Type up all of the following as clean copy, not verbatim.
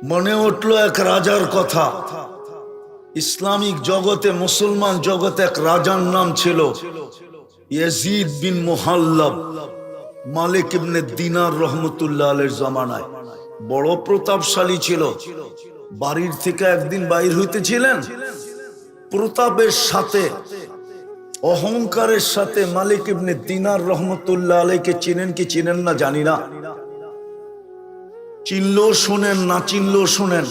মনে উঠল এক রাজার কথা। ইসলামিক জগতে, মুসলমান জগতে এক রাজার নাম ছিল ইয়াজিদ বিন মুহাল্লাব, মালিক ইবনে দিনার রহমতুল্লাহ আলাইহির জামানায়। বড় প্রতাপশালী ছিল। বাড়ির থেকে একদিন বাইর হইতেছিলেন, প্রতাপের সাথে, অহংকারের সাথে মালিক ইবনে দিনার রহমতুল্লাহ আলাইকে চিনেন কি চিনেন না জানি না, চিনলেও শোনেন, না চিনলেও শোনেন।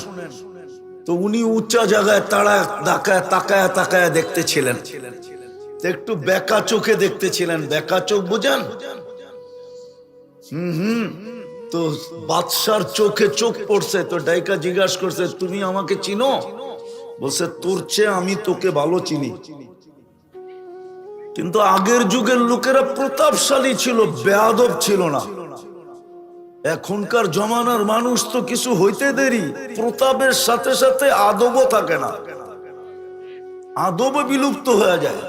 তো উনি উঁচা জায়গায় তাকায় তাকায় দেখতেছিলেন, একটু বেকা চোখে দেখতেছিলেন। বেকা চোখ বুঝেন? তো বাদশার চোখে চোখ পড়ছে। তো ডাইকা জিজ্ঞাসা করছে, তুমি আমাকে চিনো? বলছে, তোর চেয়ে আমি তোকে ভালো চিনি। কিন্তু আগের যুগের লোকেরা প্রতাপশালী ছিল, বেয়াদব ছিল না। এখনকার জমানার মানুষ তো কিছু হইতে দেরি, প্রতাপের সাথে সাথে আদবও থাকে না, আদবও বিলুপ্ত হয়ে যায়।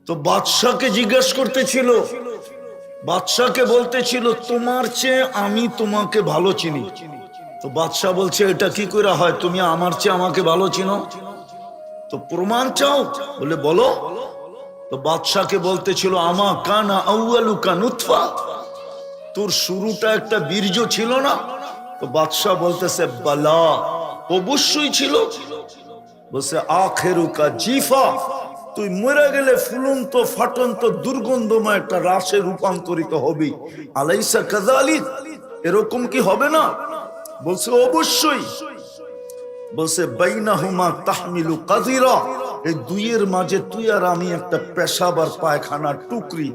তো বাদশাকে জিজ্ঞাসা করতেছিল, বাদশাকে বলতেছিল, তোমার চেয়ে আমি তোমাকে ভালো চিনি। তো বাদশা বলছে, এটা কি করে হয়? তুমি আমার চেয়ে আমাকে ভালো চিনো? তো প্রমাণ চাও? বলে বলো। তো বাদশাকে বলতেছিল, আমা কানা আউয়ালুকা নুতফা, তোর শুরুটা একটা বীর্য ছিল না? তো বাদশা বলতেছে, বালা, অবশ্যই ছিল। বলছে, আখেরুকা জিফা, তুই মরে গেলে ফুলন্ত ফাটন্ত দুর্গন্ধময় একটা রাশে রূপান্তরিত হবি। আলাইসা কাযালিক, এরকম কি হবে না? বলছে, অবশ্যই। বলছে, বাইনাহুমা তাহমিলু কাযিরা, এই দুইয়ের মাঝে তুই আর আমি একটা পেশাব আর পায়খানার টুকরি।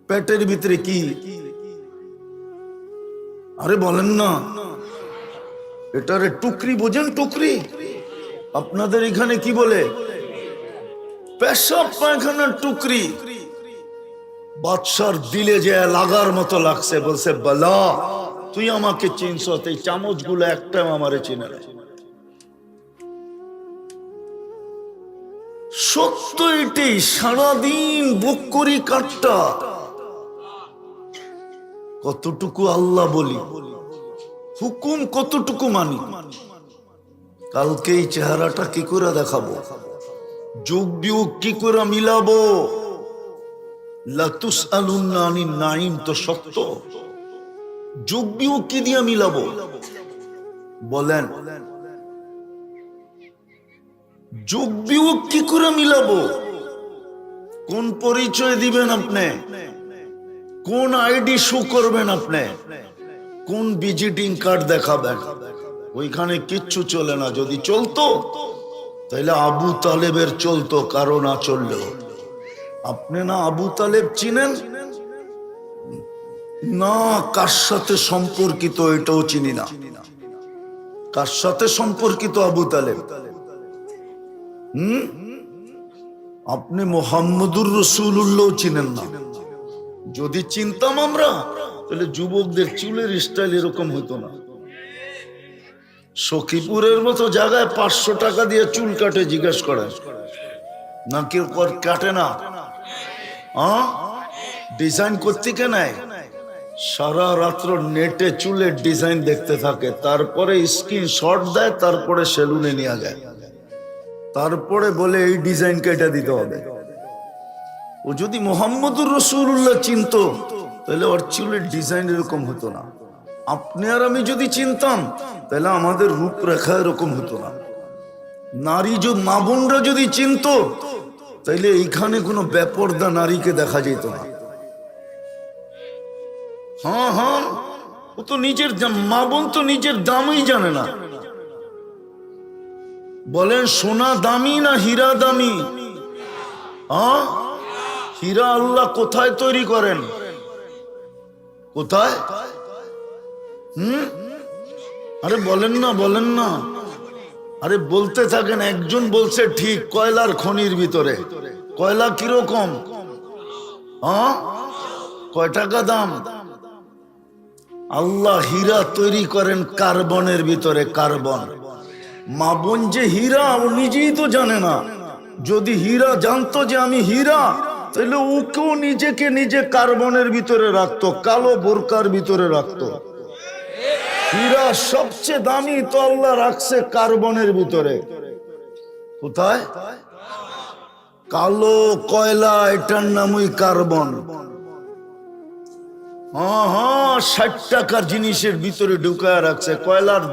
পেটের ভিতরে কি? আরে বলেন না, এটারে টুকরি বোঝেন? টুকরি আপনাদের এখানে কি বলে? পেশাব পায়খানার টুকরি। বাদশার দিলে যে লাগার মতো লাগছে। বলছে, বালা, তুই আমাকে চিনছ? এই চামচ গুলো একটাও আমারে চিনে না। সত্য এটি, সারাদিন বুক করি কাটটা, কতটুকু আল্লাহ বলি, হুকুম কতটুকু মানি। কালকে এই চেহারাটা কি করে দেখাবো? যুগ বিয়োগ কি করে মিলাবো? লাতুসআলুন্না আনিন নাঈম তো সত্য, যুগ বিয়োগ কি দিয়ে মিলাবো বলেন? যুগ বিয়োগ কি করে মিলাবো? কোন পরিচয় দিবেন আপনি? কোন আইডি শো করবেন আপনি? কোন ভিজিটিং কার্ড দেখাবেন? ওইখানে কিচ্ছু চলে না। যদি চলতো তাহলে আবু তালেবের চলতো, কারো না চললেও। আপনি না আবু তালেব চিনেন না, কার সাথে সম্পর্কিত এটাও চিনি না। কার সাথে সম্পর্কিত আবু তালেব? আপনি মোহাম্মদুর রাসূলুল্লাহ চিনেন না। যদি চিনতাম আমরা, তাহলে যুবকদের চুলের স্টাইল এরকম হতো না। সখীপুরের মতো জায়গায় 500 টাকা দিয়ে চুল কাটে, জিজ্ঞাসা করেন না কেউ কাটে না? ডিজাইন করতে কে নেয়? সারা রাত্র নেটে চুলের ডিজাইন দেখতে থাকে, তারপরে স্ক্রিনশট দেয়, তারপরে সেলুনে নিয়ে যায়, তারপরে বলে এই ডিজাইন কেটে দিতে হবে। ও যদি মোহাম্মদুর রাসূলুল্লাহ চিনতো, তাহলে ওর চুলের ডিজাইন এরকম হতো না। আপনি আর আমি যদি চিনতাম, তাহলে আমাদের রূপরেখা এরকম হতো না। নারী মা বোনরা যদি চিনতো, তাইলে এইখানে কোনো বেপরদা নারীকে দেখা যেত না। হ্যাঁ, ও তো নিজের মা বোন তো নিজের দামই জানে না। বলেন, সোনা দামি না হীরা দামি? হীরা আল্লাহ কোথায় তৈরি করেন? কোথায়? আরে বলেন না, বলেন না। আরে বলতে থাকেন। একজন বলছে ঠিক, কয়লার খনির ভিতরে। কয়লা কিরকম? কয় টাকা দাম? আল্লাহ হীরা তৈরি করেন কার্বনের ভিতরে, কার্বন। মা বোন যে হীরা, ও নিজেই তো জানে না। যদি হীরা জানতো যে আমি হীরা, তাহলে ওকেও নিজেকে নিজে কার্বনের ভিতরে রাখতো, কালো বোরকার ভিতরে রাখতো। হীরা সবচেয়ে দামি তো আল্লাহ রাখছে কার্বনের ভিতরে। কোথায়? কালো কয়লা, এটার নামই কার্বন। হ্যাঁ হ্যাঁ, 60 টাকার জিনিসের ভিতরে ঢুকায় রাখছে। কয়লার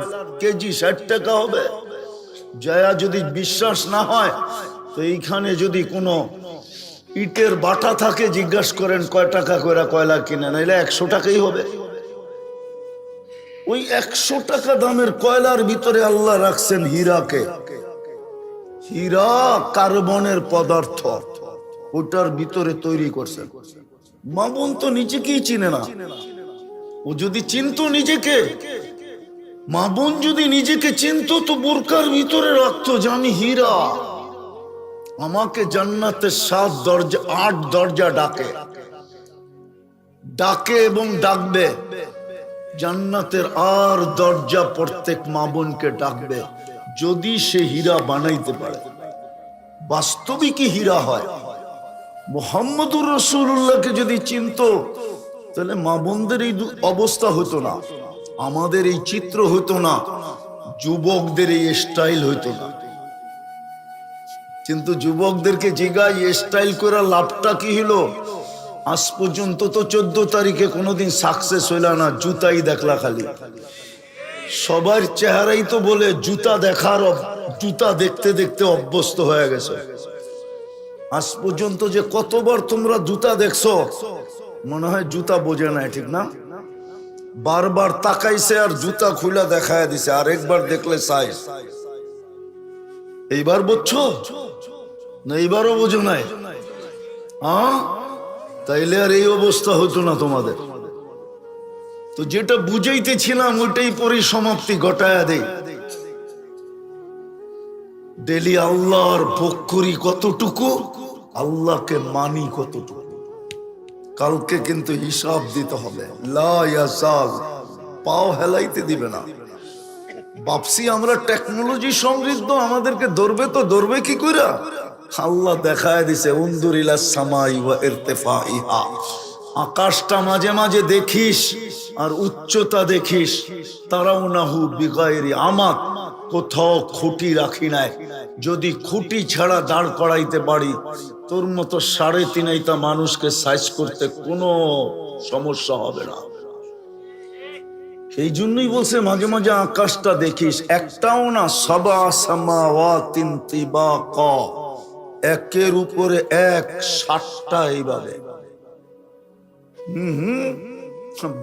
কেজি 60 টাকা হবে। যায়া যদি বিশ্বাস না হয় তো এইখানে যদি কোনো ইটের বাটা থাকে জিজ্ঞাসা করেন কয় টাকা করে কয়লা কিনে, নাইলে 100 টাকাই হবে। ওই 100 টাকা দামের কয়লার ভিতরে আল্লাহ রাখছেন হীরাকে। হীরা কার্বনের পদার্থ, ওটার ভিতরে তৈরি করছেন। মা বোন তো নিজেকেই চিনে না। ও যদি চিনতো নিজেকে, মা বোন যদি নিজেকে চিনতো তো বোরকার ভিতরে রাখতো যে আমি হীরা। আমাকে জান্নাতের 7 দরজা 8 দরজা ডাকে ডাকে এবং ডাকবে। জান্নাতের আর দরজা প্রত্যেক মা বোনকে ডাকবে যদি সে হীরা বানাইতে পারে। বাস্তবিকই হীরা হয়। মুহাম্মদুর রাসূলুল্লাহকে যদি চিনতো তাহলে মা বোনদের এই অবস্থা হতো না, আমাদের এই চিত্র হতো না, যুবকদের এই স্টাইল হতো না। কিন্তু যুবকদেরকে জিগাই স্টাইল করে লাভটা কি হলো? আজ পর্যন্ত তো 14 তারিখে কোনোদিন সাকসেস হইল না, জুতাই দেখলা খালি। সবার চেহারাই তো বলে জুতা দেখার, জুতা দেখতে দেখতে অভ্যস্ত হয়ে গেছে। আজ পর্যন্ত যে কতবার তোমরা জুতা দেখছো, মনে হয় জুতা বোঝে না, ঠিক না? বারবার তাকাইছে আর জুতা খুলে দেখায় দিছে, আর একবার দেখলে সাইজ। এইবার বুঝছো না? এইবারও বোঝো নাই? হ্যাঁ, তাইলে আর এই অবস্থা হতো না তোমাদের। তো যেটা বুঝাইতেছিলাম ওইটাই পরিসমাপ্তি ঘটায়া দেই। ডেলি আল্লাহর ভোগ করি কতটুকু, আল্লাহকে মানি কতটুকু। কালকে কিন্তু হিসাব দিতে হবে। লা ইয়াসাল, পাও হেলাইতে দিবে না। ভাবছি আমরা টেকনোলজি সমৃদ্ধ, আমাদেরকে ধরবে তো ধরবে কি কইরা? আল্লাহ দেখায় দিছে উনদুর ইলাস সামাই ওয়া ইরতিফাইহা। আকাশটা মাঝে মাঝে দেখিস আর উচ্চতা দেখিস। তারাউনাহু বিগাইরি আমাত, কোথাও খুঁটি রাখি নাই। যদি খুঁটি ছাড়া দাঁড় করাইতে পারি তোর মতো 3.5 মানুষকে সাইজ করতে কোনো সমস্যা হবে না। সেই জন্যই বলছে মাঝে মাঝে আকাশটা দেখিস, একটাও না, সাবা সামাওয়াতিন তিবাকা, একের উপরে এক, 7টা এইভাবে।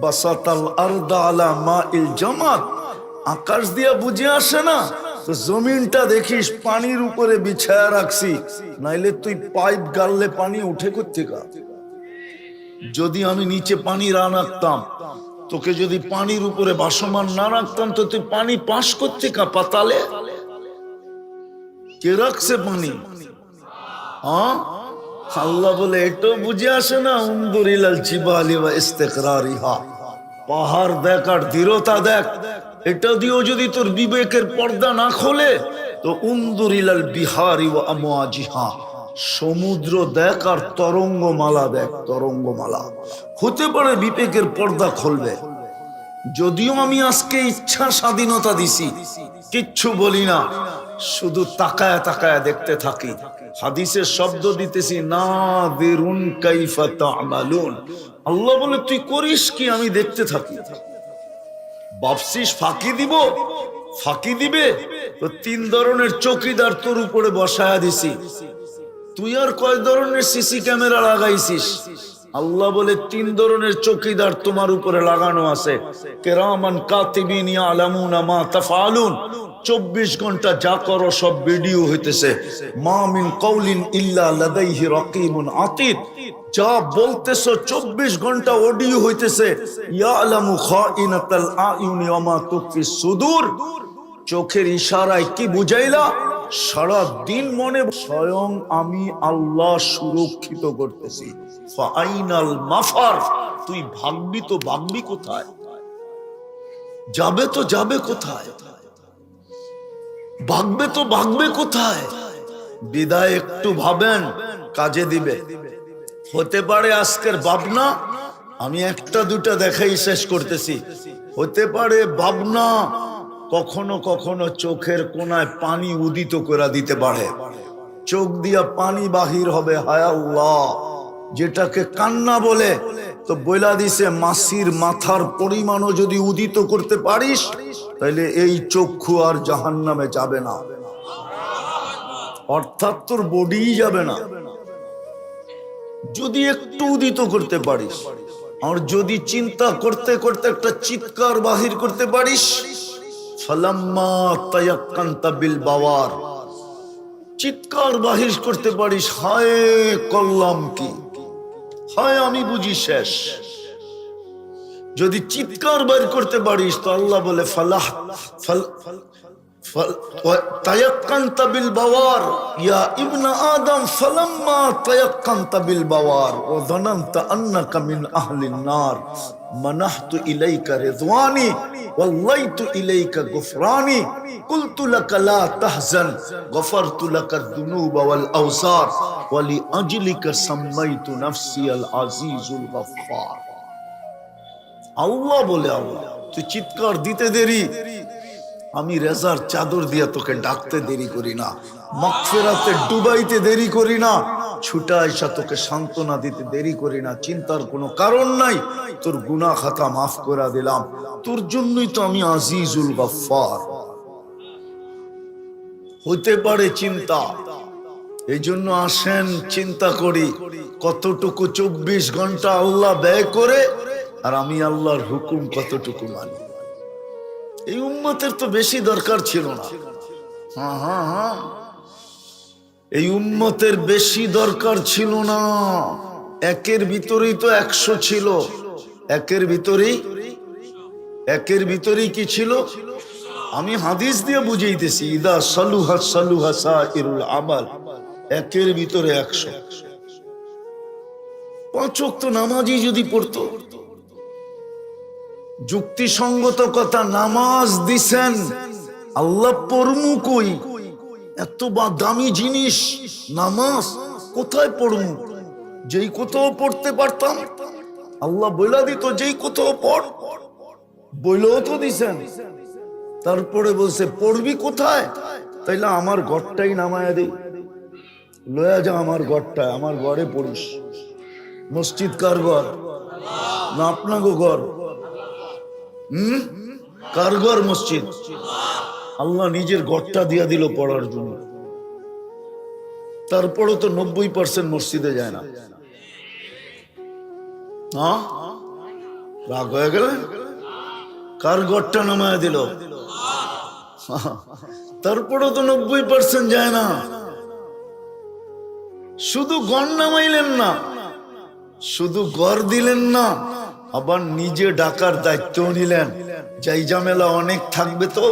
বাসাতাল আরদা আলা মাইল জামাত, আকাশ দিয়া বুঝে আসে না তো জমিনটা দেখিস পানির উপরে বিছায়া রাখছি, নাইলে তুই পাইপ গাললে পানি উঠে কোত্থেকা? যদি আমি নিচে পানি রাখতাম, তোকে যদি পানির উপরে ভাসমান না রাখতাম তো তুই পানি পাস কোত্থেকা? পাতালে কে রাখছে পানি? হ্যাঁ, আল্লাহ বলে এটাও বুঝে আসে না? উনদুর ইলাল জিবালি ওয়া ইস্তিকরারিহা, পাহাড় দেখ আর দৃঢ়তা দেখ। এটা দিয়েও যদি তোর বিবেকের পর্দা না খোলে তো উনদুর ইলাল বিহারি ওয়া আমওয়াজিহা, সমুদ্র দেখ আর তরঙ্গমালা দেখ। তরঙ্গমালা হতে পারে বিবেকের পর্দা খুলবে। যদিও আমি আজকে ইচ্ছা স্বাধীনতা দিছি, কিচ্ছু বলি না, শুধু তাকায়া তাকায়া দেখতে থাকি। হাদিসের শব্দ দিতেছি, নাযিরুন কাইফা তা'মালুন। আল্লাহ বলে তুই করিস কি, আমি দেখতে থাকি। ভাবছিস ফাঁকি দিব? ফাঁকি দিবে তো 3 ধরনের চৌকিদার তোর উপরে বসায়া দিছি। তুই আর কয় ধরনের সিসি ক্যামেরা লাগাইছিস? আল্লাহ বলে 3 ধরনের চৌকিদার তোমার উপরে লাগানো আছে। কিরামান কাতিবিন ইয়ালামুনা মা তাফআলুন, 24 ঘন্টা যা করো সব ভিডিও হইতেছে। মা মিন কাউলিন ইল্লা লাদাইহি রাকিবুন আতীদ, যা বলতেছো 24 ঘন্টা অডিও হইতেছে। ইয়ালামু খাইনাতাল আয়ুনি ওয়া মা তুখফি সুদূর, চোখের ইশারায় কি বুঝাইলা? সারা দিন মনে স্বয়ং আমি আল্লাহ সুরক্ষিত করতেছি। ফাইনাল মাফার, তুই ভাগবি তো ভাগবি কোথায়? যাবে তো যাবে কোথায়? ভাগবে তো ভাগবে কোথায়? বিদায় একটু ভাবেন, কাজে দিবে। হতে পারে আজকের ভাবনা আমি 1টা 2টা দেখাই শেষ করতেছি, হতে পারে ভাবনা, কখনো কখনো চোখের কোনায় পানি উদিত করে দিতে পারে, চোখ দিয়া পানি বাহির হবে, হায় আল্লাহ, যেটাকে কান্না বলে। তো বইলা দিছে মাসির মাথার পরিমাণও যদি উদিত করতে পারিস তাহলে এই চক্ষু আর জাহান্নামে যাবে না, অর্থাৎ তোর বডি যাবে না, যদি একটু উদিত করতে পারিস। আর যদি চিন্তা করতে করতে একটা চিৎকার বাহির করতে পারিস, ফালাম্মা তায়াক্কানতা বিল বাওয়ার, চিৎকার বাহির করতে পারিস, হায় করলাম কি, হায় আমি বুঝি শেষ। যদি চিৎকার বের করতে পারিস তো আল্লাহ বলে ফালাহ তায়াক্কানতা বিল বাওয়ার ইয়া ইবনা আদম ফালাম্মা তায়াক্কানতা বিল বাওয়ার ওয়া যানানতা আন্নাকা মিন আহলিন নার মানাহতু ইলাইকা রিদওয়ানি ওয়াল্লাইতু ইলাইকা গুফরানি কুলতু লাকা লা তাহজান গফারতু লাকা যুনুবা ওয়াল আওসার ওয়া লিআজলিকা সাম্মাইতু নাফসি আল আজিজুল গফফার। আল্লাহ বলে, আল্লাহ তুই চিৎকার দিতে দেরি, আমি রেজার চাদর দিয়া তোকে ডাকতে দেরি করি না, মাগফিরাতে ডুবাইতে দেরি করি না, ছুটা আইসা তোকে সান্ত্বনা দিতে দেরি করি না। চিন্তার কোনো কারণ নাই, তোর গুনাহ খাতা মাফ করে দিলাম, তোর জন্যই তো আমি আজিজুল গফফার। হইতে পারে চিন্তা, এই জন্য আসেন চিন্তা করি কতটুকু 24 ঘন্টা আল্লাহ ব্যয় করে আর আমি আল্লাহর হুকুম কতটুকু মানি। এই উম্মতের তো বেশি দরকার ছিল না, এই উম্মতের বেশি দরকার ছিল না, একের ভিতরেই তো 100 ছিল, একের ভিতরেই কি ছিল? আমি হাদিস দিয়ে বুঝাইতেছি, ইদা সালুহা সালুহা সাইরুল আমাল, একের ভিতরে 100। 5 ওয়াক্ত নামাজই যদি পড়তো, যুক্তিসঙ্গত কথা, নামাজ দিছেন আল্লাহ, পড়মু কই? এত দামি জিনিস নামাজ, কোথায় পড়মু? যেই কোথাও পড়তে পারতাম আল্লাহ বইলা দিত, যেই কোথাও পড়, বইলেও তো দিছেন। তারপরে বলছে পড়বি কোথায়? তাইলে আমার ঘরটাই নামায়া দিই, লয়া যা আমার ঘরটায়, আমার ঘরে পড়িস। মসজিদ কার ঘর? না আপনাকে ঘর? কার ঘর মসজিদ? আল্লাহ নিজের ঘরটা দিয়া দিল পড়ার জন্য। তারপরে তো 90% মসজিদে যায় না, রাগ হয়ে গেল? কার ঘরটা নামায় দিল? তারপরে তো 90% যায় না। শুধু ঘর নামাইলেন না, শুধু ঘর দিলেন না, আবার নিজে ডাকার দায়িত্ব নিলেন। যাই ঝামেলা অনেক থাকবে তো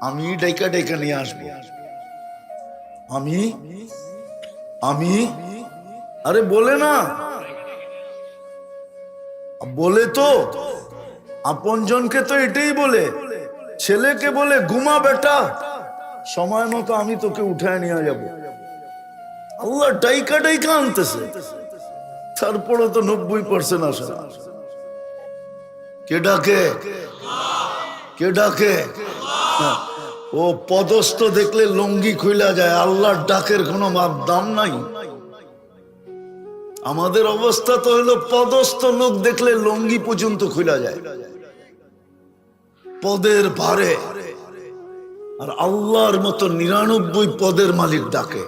আমি ডাইকা ডাইকা নিয়ে আসবো, আমি আরে বলে না, বলে তো আপনজনকে তো এটাই বলে, ছেলেকে বলে ঘুমা বেটা, সময় মতো আমি তোকে উঠায় নিয়ে যাব। আল্লাহ ডাইকা ডাইকা আনতেছে, তারপরে তো 90% আসে না। কে ডাকে? কে ডাকে? ও পদস্থ দেখলে লুঙ্গি খুইলা যায়, আল্লাহর ডাকের কোনো দাম নাই। আমাদের অবস্থা তো হলো পদস্থ লোক দেখলে লুঙ্গি পর্যন্ত খুইলা যায় পদের ভারে, আর আল্লাহর মতো 99 পদের মালিক ডাকে।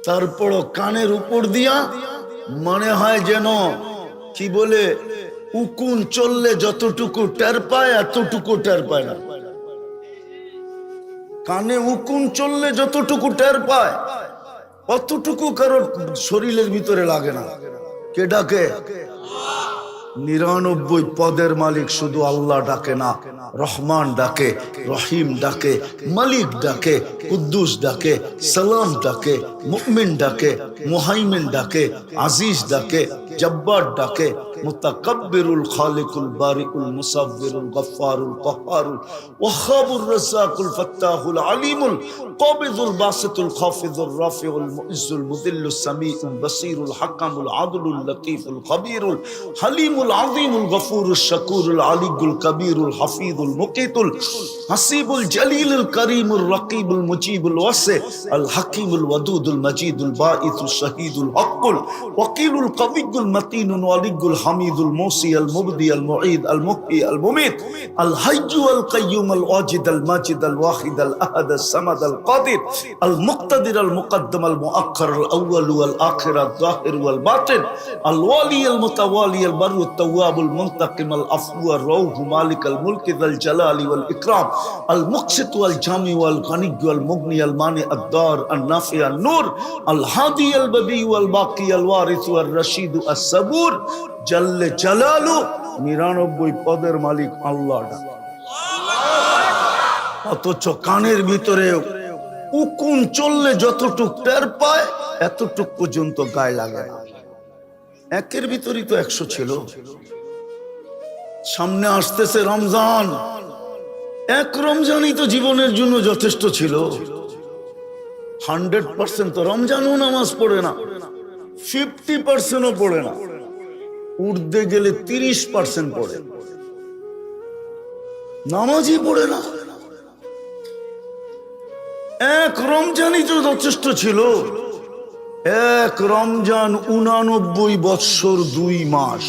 তারপরও কানের উপর দিয়া মনে হয় যেন কি বলে, উকুন চললে যতটুকু টের পায় এতটুকু টের পায় না। কানে উকুন চললে যতটুকু টের পায় অতটুকু কারো শরীরের ভিতরে লাগে না। কে ডাকে? 99 পদের মালিক শুধু আল্লাহ ডাকে না, রহমান ডাকে, রহিম ডাকে, মালিক ডাকে, কুদ্দুস ডাকে, সালাম ডাকে, মুমিন ডাকে, মুহাইমিন ডাকে, আজিজ ডাকে, জব্বার ডাকে, মুতাকাব্বিরুল খালিকুল বারিকুল মুসাব্বিরুল গফফারুল কহ্হারুল ওয়াহ্হাবুর রাজ্জাকুল ফাত্তাহুল আলিমুল কাবিদুল বাসিতুল খাফিদুর রাফিউল মুইজ্জুল মুদিল্লুস সামিউল বাসীরুল হাকামুল আদলুল লতীফুল খবীরুল হালিমুল আযীমুল গফুরুশ শাকুরুল আলিয়ুল কবীরুল হাফিজুল মুকিতুল হাসিবুল জলিলুল করিমুর রকিবুল মুজিবুল ওয়াসি আল হাকিমুল ওয়াদুদুল মজিদুল বাঈসুল শহীদুল হকুল ওয়াকিলুল কবিয়ুল মতিনুল ওয়ালিয়ুল হামিদুল মুসি আল মুবদি আল মুঈদ আল মুহয়ি আল মুমীত আল হাইয়্যু আল কাইয়্যুম আল ওয়াজিদ আল মাজিদ আল ওয়াহিদ আল আহাদ আল সামাদ আল কাদির আল মুক্তাদির আল মুকদ্দম আল মুআক্খার আল আউয়াল ওয়াল আখির আল যাহির ওয়াল বাতিন আল ওয়ালি আল মুতাওয়ালি আল বাররু আত তাওয়াব আল মুনতাকিম আল আফউ আর রাউহ মালিক আল মুলক যাল জালালি ওয়াল ইকরাম আল মুকসিত ওয়াল জামি ওয়াল গনি ওয়াল মুগনি আল মানি আদ দার আন নাফি আন নূর আল হাদি আল বদি ওয়াল বাকি আল ওয়ারিস ওয়াল রশিদ আস সাবুর জাল্লে জালালু 99 পদের মালিক আল্লাহ। অথচ কানের ভিতরে উকুন চললে যতটুক টের পায় এতটুক পর্যন্ত গায়ে লাগে না। একের ভিতরই তো 100 ছিল। সামনে আসতেছে রমজান, এক রমজানই তো জীবনের জন্য যথেষ্ট ছিল। 100% তো রমজানও নামাজ পড়ে না, 50%ও পড়ে না, উঠতে গেলে 30% পড়ে, নামাজই পড়ে না। এক রমজানই তো যথেষ্ট ছিল। এক রমজান 89 বৎসর 2 মাস।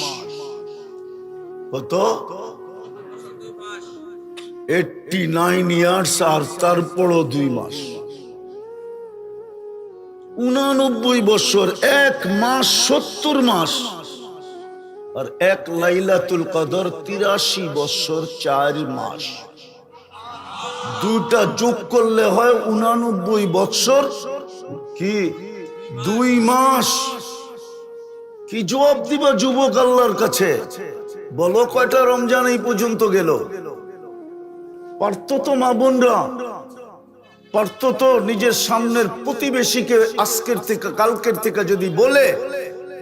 কত? 89 ইয়ার্স আর তারপরও 2 মাস। 89 বছর, 1 মাস 70 মাস। আর এক লাইলাতুল কদর 83 বছর 4 মাস। দুটা যোগ করলে হয় 89 বছর কি 2 মাস। কি জবাব দিবা যুবক আল্লাহর কাছে? বলো কয়টা রমজান এই পর্যন্ত গেল? পারতো তো মা বোনরা, পারতো তো নিজের সামনের প্রতিবেশীকে আজকের থেকে কালকের থেকে যদি বলে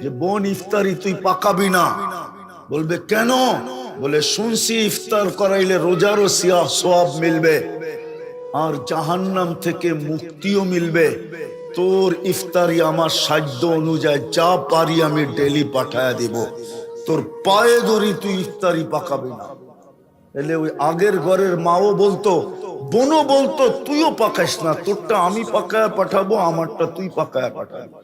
যে বোন ইফতারি তুই পাকাবি না, বলবে কেন? বলে শুনছি ইফতার করাইলে রোজারও সওয়াব মিলবে আর জাহান্নাম থেকে মুক্তিও মিলবে। তোর ইফতারি আমার সাধ্য অনুযায়ী যা পারি আমি ডেলি পাঠায়া দিব, তোর পায়ে ধরি তুই ইফতারি পাকাবি না। এলে ওই আগের ঘরের মাও বলতো, বোনও বলতো তুইও পাকাইস না, তোরটা আমি পাকায়া পাঠাবো, আমারটা তুই পাকায়া পাঠাবো।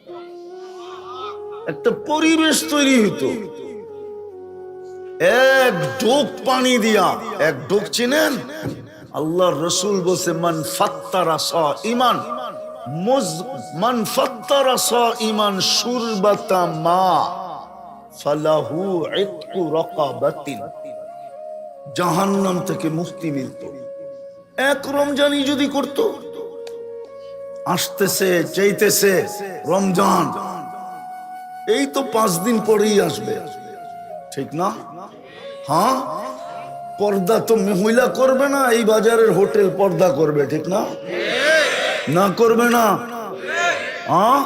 একটা পরিবেশ তৈরি হইতো। এক ডোক পানি দিয়া, এক ডোক চিনেন? আল্লাহর রাসূল বলছে মান ফাত্তারা সাঈমান মান ফাত্তারা সাঈমান শুরবাতা মা ফালাহু ইতকু রাকাবাতিন, জাহান্নাম থেকে মুক্তি মিলত। এক রমজানই যদি করত। আসতেছে চাইতেছে রমজান, এই তো 5 দিন পরেই আসবে, ঠিক না? হ্যাঁ, পর্দা তো মহিলা করবে না, এই বাজারের হোটেল পর্দা করবে, ঠিক না? না করবে না? হ্যাঁ,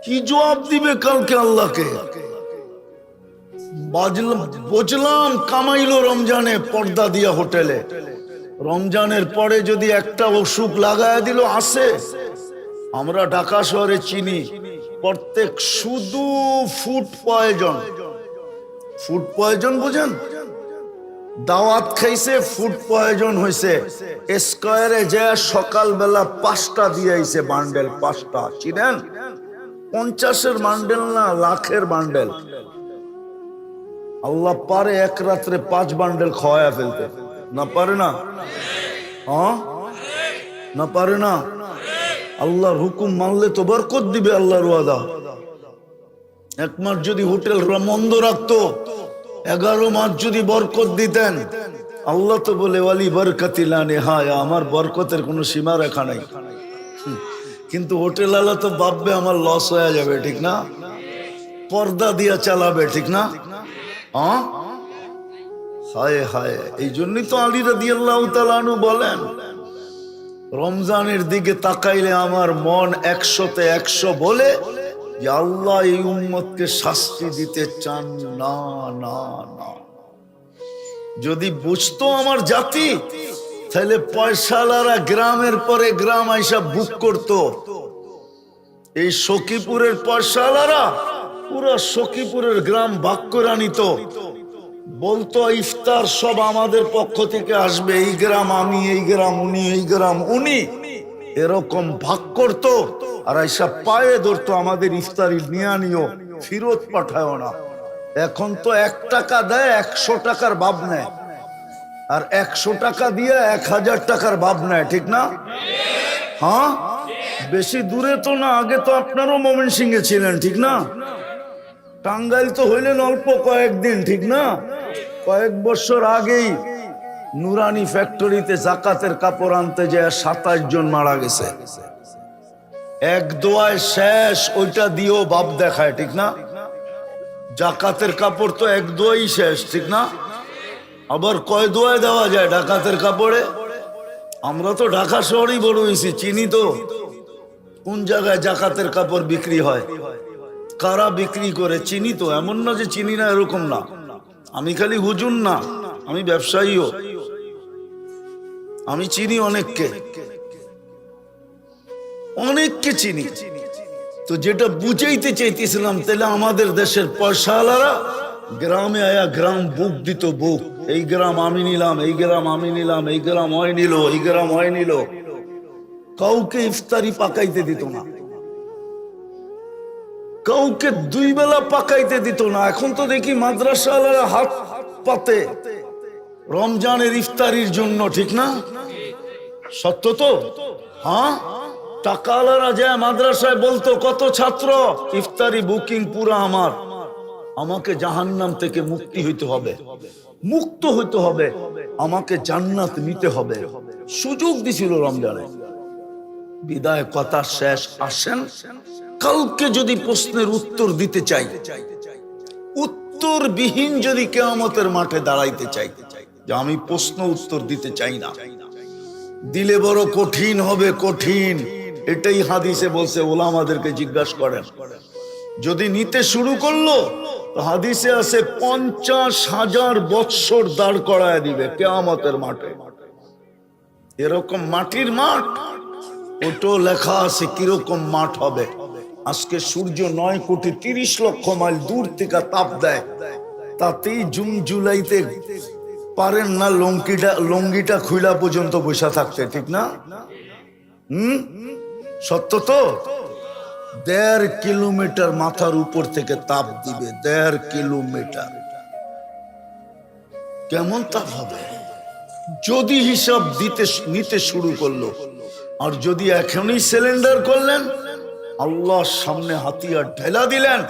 কি জবাব দিবে কালকে আল্লাহকে? বুঝলাম কামাইলো রমজানে পর্দা দিয়া হোটেলে, রমজানের পরে যদি একটা অসুখ লাগায় দিল আসে। আমরা ঢাকা শহরে চিনি প্রত্যেক শুধু ফুড পয়জন। ফুড পয়জন বুঝেন? দাওয়াত খাইছে, ফুড পয়জন হয়েছে, স্কয়ারে যে সকালবেলা 5টা দিয়েছে বান্ডেল, 5টা। চিনেন? 50-এর বান্ডেল না, লাখের বান্ডেল। আল্লাহ পারে এক রাত্রে 5 বান্ডেল খাওয়ায়া ফেলতে, না পারে না? হ্যাঁ, না পারে না? আল্লাহর হুকুম মানলে তো বরকত দিবে আল্লাহর ওয়াদা। 1 মাস যদি হোটেল বন্ধ রাখতো, 11 মাস যদি বরকত দিতেন, আল্লাহ তো বলে ওয়ালি বরকতি লা নিহায়া, আমার বরকতের কোনো সীমা রেখা নাই। কিন্তু হোটেল আলা তো ভাববে আমার লস হয়ে যাবে, ঠিক না? পর্দা দিয়া চালাবে, ঠিক না? হ্যাঁ, হায় হায়। এই জন্যই তো আলী রাদিয়াল্লাহু তাআলা আনহু বলেন, রমজানের দিকে তাকাইলে আমার মন 100-তে 100 বলে যে আল্লাহ এই উম্মতকে শাস্তি দিতে চান না না না। যদি বুঝতো আমার জাতি, তাহলে পয়সাওয়ালারা গ্রামের পরে গ্রাম আইসা বুক করত। এই সখীপুরের পয়সাওয়ালারা পুরো সখীপুরের গ্রাম ভাগ করে নিত, বলতো ইফতার সব আমাদের পক্ষ থেকে আসবে, এই গ্রাম আমি, এই গ্রাম উনি, এই গ্রাম উনি, এরকম ভাগ করত। আর আইসা পায়ে ধরতো, আমাদের ইফতারি নিয়ে নিও, ফিরত পাঠায় না। এখন তো 1 টাকা দেয় 100 টাকার ভাব নেয়, আর 100 টাকা দিয়ে 1000 টাকার ভাব নেয়, ঠিক না? হ্যাঁ, বেশি দূরে তো না, আগে তো আপনারও ময়মনসিংহে ছিলেন, ঠিক না? টাঙ্গাইল তো হইলেন অল্প কয়েকদিন, ঠিক না? কয়েক বছর আগেই নুরানি ফ্যাক্টরিতে জাকাতের কাপড় আনতে যায় 27 জন মারা গেছে। এক দোয়ায় শেষ, ওইটা দিয়েও বাপ দেখায়, ঠিক না? জাকাতের কাপড় তো এক দোয়াই শেষ, ঠিক না? আবার কয় দোয়ায় দেওয়া যায় ডাকাতের কাপড়ে? আমরা তো ঢাকা শহরেই বড় হয়েছি, চিনি তো কোন জায়গায় জাকাতের কাপড় বিক্রি হয়, কারা বিক্রি করে চিনি তো। এমন না যে চিনি না, এরকম না। আমি খালি হুজুর না, আমি ব্যবসায়ীও, আমি চিনি অনেককে, অনেককে চিনি। তো যেটা বুঝাইতে চাইতেছিলাম, তাহলে আমাদের দেশের পয়সাওয়ালারা গ্রামে আয়া গ্রাম বুক দিত, বুক, এই গ্রাম আমি নিলাম, এই গ্রাম আমি নিলাম, এই গ্রাম হয় নিল, এই গ্রাম হয় নিল। কাউকে ইফতারি পাকাইতে দিত না, কাউকে 2 বেলা পাকাইতে দিত না। এখন তো দেখি মাদ্রাসাওয়ালারা হাত পাতে রমজানের ইফতারির জন্য, ঠিক না? সত্য তো? হ্যাঁ, টাকাওয়ালারা যায় মাদ্রাসায় বলতো, কত ছাত্র, ইফতারি বুকিং পুরা আমার, আমাকে জাহান্নাম থেকে মুক্তি হইতে হবে, মুক্ত হইতে হবে, আমাকে জান্নাত নিতে হবে। সুযোগ দিছিল রমজানে। বিদায় কথা শেষ। আসেন, কালকে যদি প্রশ্নের উত্তর দিতে চাই, উত্তরবিহীন যদি কিয়ামতের মাঠে দাঁড়াইতে চাই, যে আমি প্রশ্ন উত্তর দিতে চাই না, দিলে বড় কঠিন হবে, কঠিন। এটাই হাদিসে বলছে, ওলামাদেরকে জিজ্ঞাসা করেন। যদি নিতে শুরু করলো, তো হাদিসে আছে 50,000 বৎসর দাঁড় করায় দিবে কিয়ামতের মাঠে। এরকম মাটির মাঠ, ওটো লেখা আছে কিরকম মাঠ হবে। আজকে সূর্য 9,30,00,000 মাইল দূর থেকে তাপ দেয়, তাতেই জুন জুলাইতে পারেন না লঙ্গিটা খুইলা পর্যন্ত বসে থাকতে, ঠিক না? সত্য তো? 1.5 কিলোমিটার মাথার উপর থেকে তাপ দিবে, 1.5 কিলোমিটার। কেমন তাপ হবে যদি হিসাব নিতে শুরু করলো? আর যদি এখনই সিলিন্ডার করলেন, আল্লাহর সামনে হাতিয়ার ঢেলা দিলেন,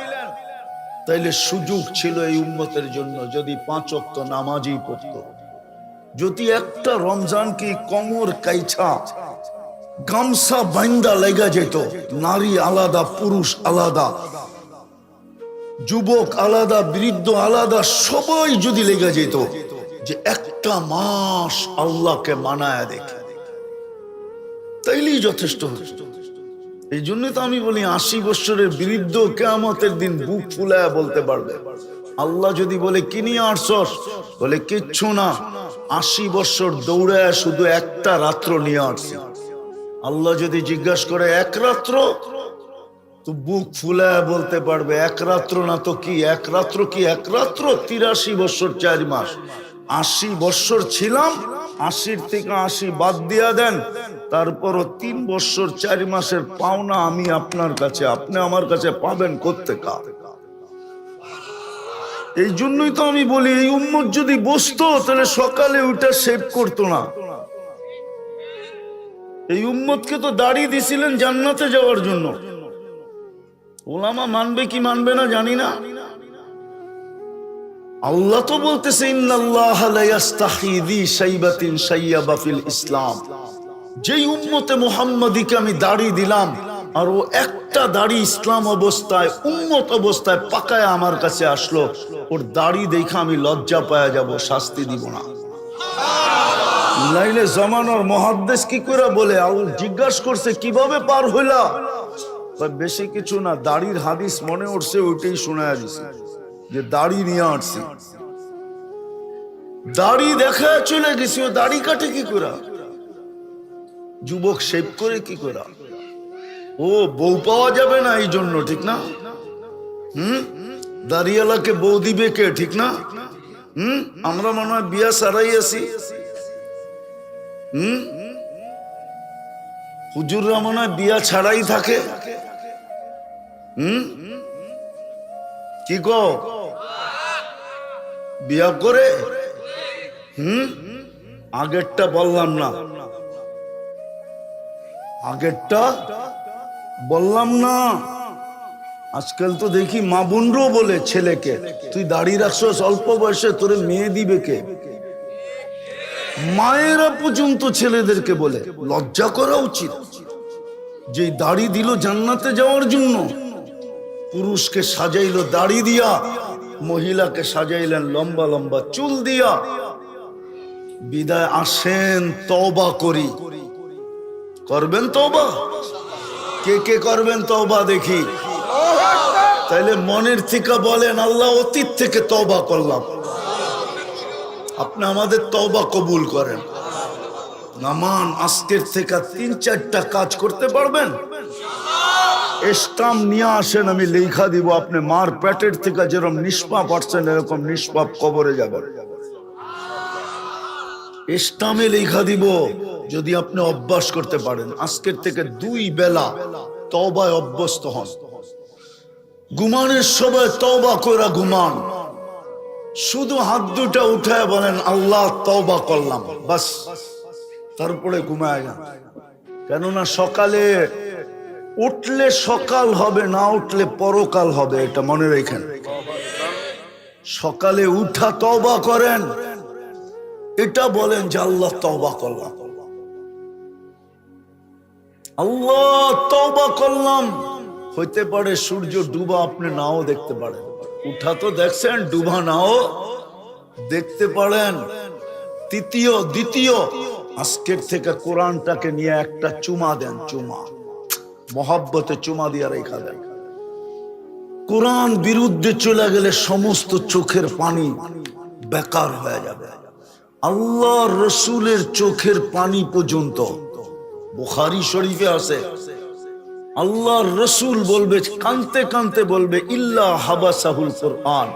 তাইলে সুযোগ ছিল এই উম্মতের জন্য, যদি 5 ওয়াক্ত নামাজই পড়তো, যদি একটা রমজান কি কমর কাইছা গামছা বাইন্দা লেগা যেত, নারী আলাদা, পুরুষ আলাদা, যুবক আলাদা, বৃদ্ধ আলাদা, সবাই যদি লেগে যেত যে একটা মাস আল্লাহকে মানায় দেখে, তাইলেই যথেষ্ট হতো। এই জন্য তো আমি বলি, 80 বছরের বৃদ্ধ কিয়ামতের দিন বুক ফুলায় বলতে পারবে, আল্লাহ যদি বলে কি নিয়ে আসছস, বলে কিচ্ছু না, 80 বছর দৌড়ায় শুধু একটা রাত্র নিয়ে আসছি। আল্লাহ যদি জিজ্ঞাসা করে 1 রাত্র, তো বুক ফুলায় বলতে পারবে 1 রাত্র না তো কি 1 রাত্র, কি 1 রাত্র, 83 বছর 4 মাস। 80 বছর ছিলাম, 80 থেকে 80 বাদ দিয়া দেন, তারপরও 3 বছর 4 মাসের পাওনা আমি আপনার কাছে, আপনি আমার কাছে পাবেন কোত্থেকে? এই জন্যই তো আমি বলি, এই উম্মত যদি বসতো, তাহলে সকালে ওইটা সেভ করতো না। এই উম্মতকে তো দাড়ি দিছিলেন জান্নাতে যাওয়ার জন্য। ওলামা মানবে কি মানবে না জানি না। আল্লাহ তো বলতেছে, ইন্নাল্লাহ লা ইস্তাহি যি শাইবাতিন শাইয়াবা ফিল ইসলাম। যেই উম্মতে মুহাম্মাদিকে আমি দাড়ি দিলাম, আর ও একটা দাড়ি ইসলাম অবস্থায়, উম্মত অবস্থায় পাকায় আমার কাছে আসলো, ওর দাড়ি দেখে আমি লজ্জা পাওয়া যাব, শাস্তি দিব না। নাইলে জামানার মুহাদ্দিস কি করে বলে, জিজ্ঞাসা করছে কিভাবে পার হইলা, বেশি কিছু না, দাড়ির হাদিস মনে উঠছে ওইটাই শোনায় দিছে, যে দাড়ি নিয়ে আসছি, দাড়ি দেখা চলে গেছি। ও দাড়ি কাটে কি করে? যুবক শেভ করে কি করে? ও বউ পাওয়া যাবে না এই জন্য, ঠিক না? দাড়িওয়ালাকে বউ দিবে কে, ঠিক না? আমরা মনে হয় বিয়া সারাই আছি। হুজুররা মনে হয় বিয়া ছাড়াই থাকে। কি গো, বিয়া করে? আগেরটা বললাম না, আগেরটা বললাম না। আজকাল তো দেখি মা বোনরাও বলে ছেলেকে, তুই দাড়ি রাখছস অল্প বয়সে, তোরে মেয়ে দিবে কে? মায়েরা পর্যন্ত ছেলেদেরকে বলে। লজ্জা করা উচিত। যে দাড়ি দিল জান্নাতে যাওয়ার জন্য, পুরুষকে সাজাইলো দাড়ি দিয়া, মহিলাকে সাজাইলেন লম্বা লম্বা চুল দিয়া। বিদায় আসেন, তওবা করি। করবেন তওবা? কে কে করবেন তওবা দেখি? তাইলে মনের থেকে বলেন, আল্লাহ অতীত থেকে তওবা করলাম, আপনি আমাদের তওবা কবুল করেন। নামান আজকের থেকে 3-4টা কাজ করতে পারবেন? স্টাম্প নিয়ে আসেন, আমি লেখা দিব। আপনি মার পেটের থেকে যেরকম নিষ্পাপ আসছেন, এরকম নিষ্পাপ কবরে যাবেন। স্টাম্পে লেখা দিব, যদি আপনি অভ্যাস করতে পারেন। আজকের থেকে 2 বেলা তওবায় অভ্যস্ত হন। ঘুমানোর সময় তওবা করে ঘুমান। শুধু হাত দুটা উঠায় বলেন, আল্লাহ তওবা করলাম, বাস। তারপরে ঘুমায় যান। কেননা সকালে উঠলে সকাল হবে, না উঠলে পরকাল হবে, এটা মনে রাখেন। সকালে উঠা তওবা করেন, এটা বলেন যে আল্লাহ তওবা করলাম, আল্লাহ তওবা করলাম। হইতে পারে সূর্য ডুবা আপনি নাও দেখতে পারেন, উঠা তো দেখছেন, ডুবা নাও দেখতে পারেন। দ্বিতীয়, আজকের থেকে কোরআনটাকে নিয়ে একটা চুমা দেন, চুমা, মহব্বতে চুমা দিয়ে রেখা দেন। কোরআন বিরুদ্ধে চলে গেলে সমস্ত চোখের পানি বেকার হয়ে যাবে। আল্লাহ রসুলের চোখের পানি পর্যন্ত বুখারী শরীফে আছে, আল্লাহর রসুল বলবে, কানতে কানতে বলবে, ইল্লা হাবাসাহুল কোরআন,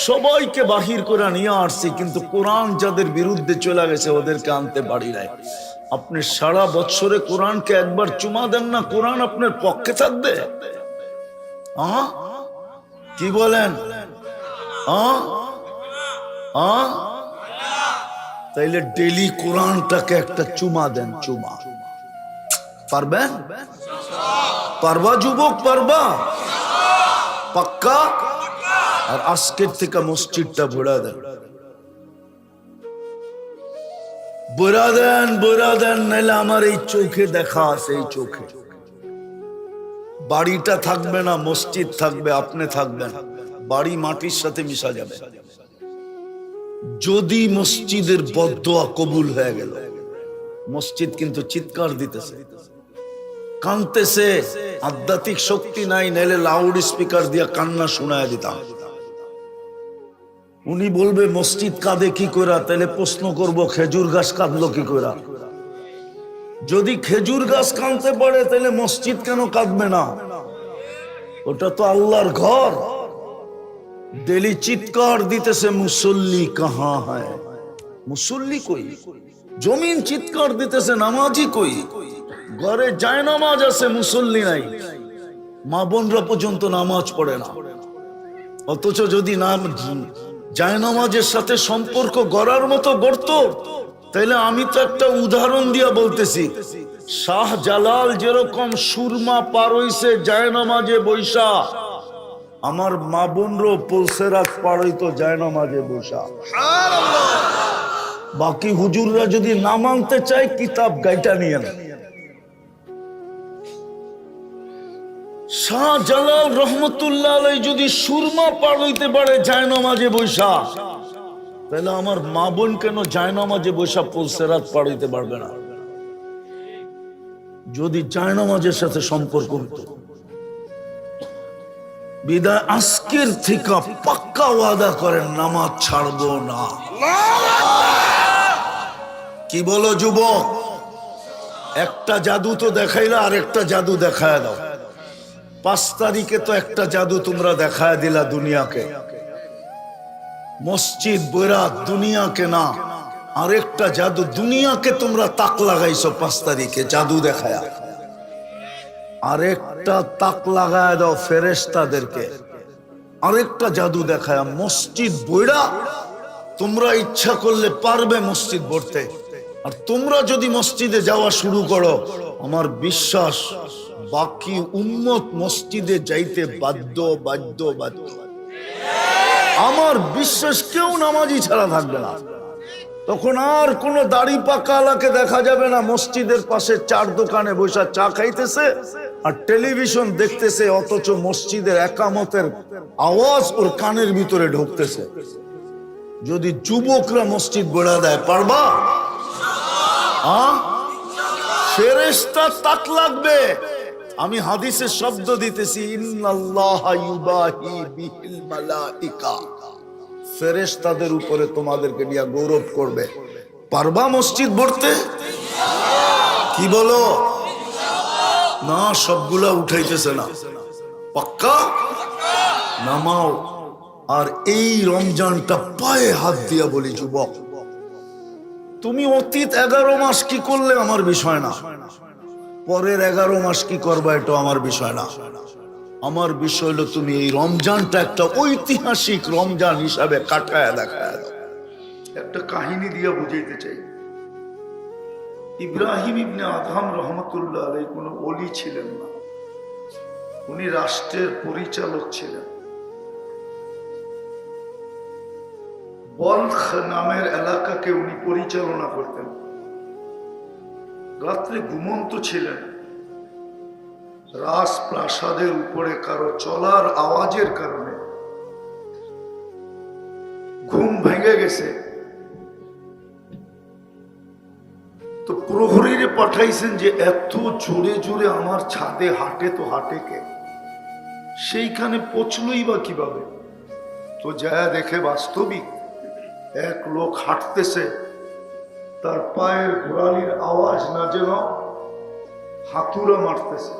সবাইকে বাহির করে নিয়ে আসছি, কিন্তু কোরআন যাদের বিরুদ্ধে চলে গেছে ওদেরকে আনতে পারি নাই। আপনি সারা বছরে কোরআনকে একবার চুমা দেন না, কোরআন আপনার পক্ষে থাকবে? কি বলেন? তাইলে ডেলি কোরআনটাকে একটা চুমা দেন, চুমা। পারবেন? পারবা যুবক, পারবা? পাক্কা? আর আজকের থেকে মসজিদটা ভরা দেন, ভরা দেন, নাহলে আমার এই চোখে দেখা আছে, এই চোখে। বাড়িটা থাকবে না, মসজিদ থাকবে, আপনি থাকবেন, বাড়ি মাটির সাথে মিশা যাবে। যদি মসজিদের বদদোয়া কবুল হয়ে গেল, মসজিদ কিন্তু চিৎকার দিতেছে, কানতেছে, আধ্যাত্মিক শক্তি নাই, নাইলে লাউড স্পিকার দিয়ে কান্না শোনায় দিতাম। উনি বলবে মসজিদ কাঁদে কি করে, তাহলে প্রশ্ন করব খেজুর গাছ কাঁদলো কি করে? যদি খেজুর গাছ কাঁদতে পারে, তাহলে মসজিদ কেন কাঁদবে না? ওটা তো আল্লাহর ঘর। ডেলি চিৎকার দিতেছে, মুসল্লি কাহা হয়? মুসল্লি কই? জমিন চিৎকার দিতেছে, নামাজি কই? ঘরে যায় নামাজ আছে, মুসল্লি নাই। মা বোনরা পর্যন্ত নামাজ পড়ে না। অথচ যদি নাম যায় নামাজের সাথে সম্পর্ক গড়ার মতো গড়ত, তাইলে আমি তো একটা উদাহরণ দিয়া বলতেছি, শাহ জালাল যেরকম সুরমা পার হইছে যায় নামাজে বৈশা, আমার মা বোনরও পুলসেরাত পার হইতো যায় নামাজে বৈশা। বাকি হুজুররা যদি না মানতে চায়, কিতাব গাইটা নিয়ে নেয়। শাহ জালাল রহমতুল্লাহ আলাইহি যদি সুরমা পার হইতে পারে জায়নামাজে বৈশা, তাহলে আমার মা বোন কেন জায়নামাজে বৈশা পুলসেরাত পার হইতে পারবে না? যদি জায়নামাজের সাথে সম্পর্ক হতো। বিদায় আজকের থেকে পাক্কা ওয়াদা করেন নামাজ ছাড়বো না। কি বলো যুবক? একটা জাদু তো দেখাইলা, আর একটা জাদু দেখায় দাও। 5 তারিখে তো একটা জাদু তোমরা দেখায় দিলা দুনিয়াকে, মসজিদ বৈরাত দুনিয়াকে না, আরেকটা জাদু দুনিয়াকে তোমরা তাক লাগাইছো 5 তারিখে জাদু দেখায়া। আরেকটা তাক লাগায় দাও ফেরেশতাদেরকে, আরেকটা জাদু দেখায় মসজিদ বৈরা তোমরা ইচ্ছা করলে পারবে মসজিদ ভরতে। আর তোমরা যদি মসজিদে যাওয়া শুরু করো, আমার বিশ্বাস বাকি উম্মত মসজিদে যাইতে বাধ্য বাধ্য বাধ্য। আমার বিশ্বাস কেউ নামাজি ছাড়া থাকবে না। তখন আর কোন দাড়ি পাকালাকে দেখা যাবে না মসজিদের পাশে 4 দোকানে বসে চা খাইতেছে আর টেলিভিশন দেখতেছে, অথচ মসজিদের একামতের আওয়াজ ওর কানের ভিতরে ঢুকতেছে। যদি যুবকরা মসজিদ গড়া দেয়, পারবা? ফেরেশতা তাক লাগবে। আমি হাদিসে শব্দ দিতেছি, ইন্নাল্লাহা ইউবাহি বিহিল মালাইকা। ফেরেশতাদের উপরে তোমাদেরকে নিয়ে গৌরব করবে। পারবা মসজিদ ভরতে? কি বলো? না, সবগুলা উঠাইতেছে না। পাক্কা নামাও। আর এই রমজানটা পায়ে হাত দিয়া বলি যুবক, তুমি অতীত 11 মাস কি করলে আমার বিষয় না, পরের 11 মাস কি করবা এটা আমার বিষয় না। আমার বিষয় হলো তুমি এই রমজানটা একটা ঐতিহাসিক রমজান হিসাবে কাটায় দেখায় দাও। একটা কাহিনী দিয়া বুঝাইতে চাই। ইব্রাহিম ইবনে আদহাম রহমতুল্লাহ আলাইহি কোনো ওলি ছিলেন না, উনি রাষ্ট্রের পরিচালক ছিলেন। বলখ নামের এলাকাকে উনি পরিচালনা করতেন। রাত্রে ঘুমন্ত ছিলেন। রাজপ্রাসাদের উপরে কারো চলার আওয়াজের কারণে ঘুম ভেঙে গেছে। তো প্রহরীরে পাঠাইছেন যে এত জোরে জোরে আমার ছাদে হাঁটে, তো হাঁটে কে? সেইখানে পৌঁছলই বা কিভাবে? তো যায় দেখে বাস্তবিক এক লোক হাঁটতেছে, তার পায়ের গোড়ালির আওয়াজ না যেন হাতুড়া মারতেছে।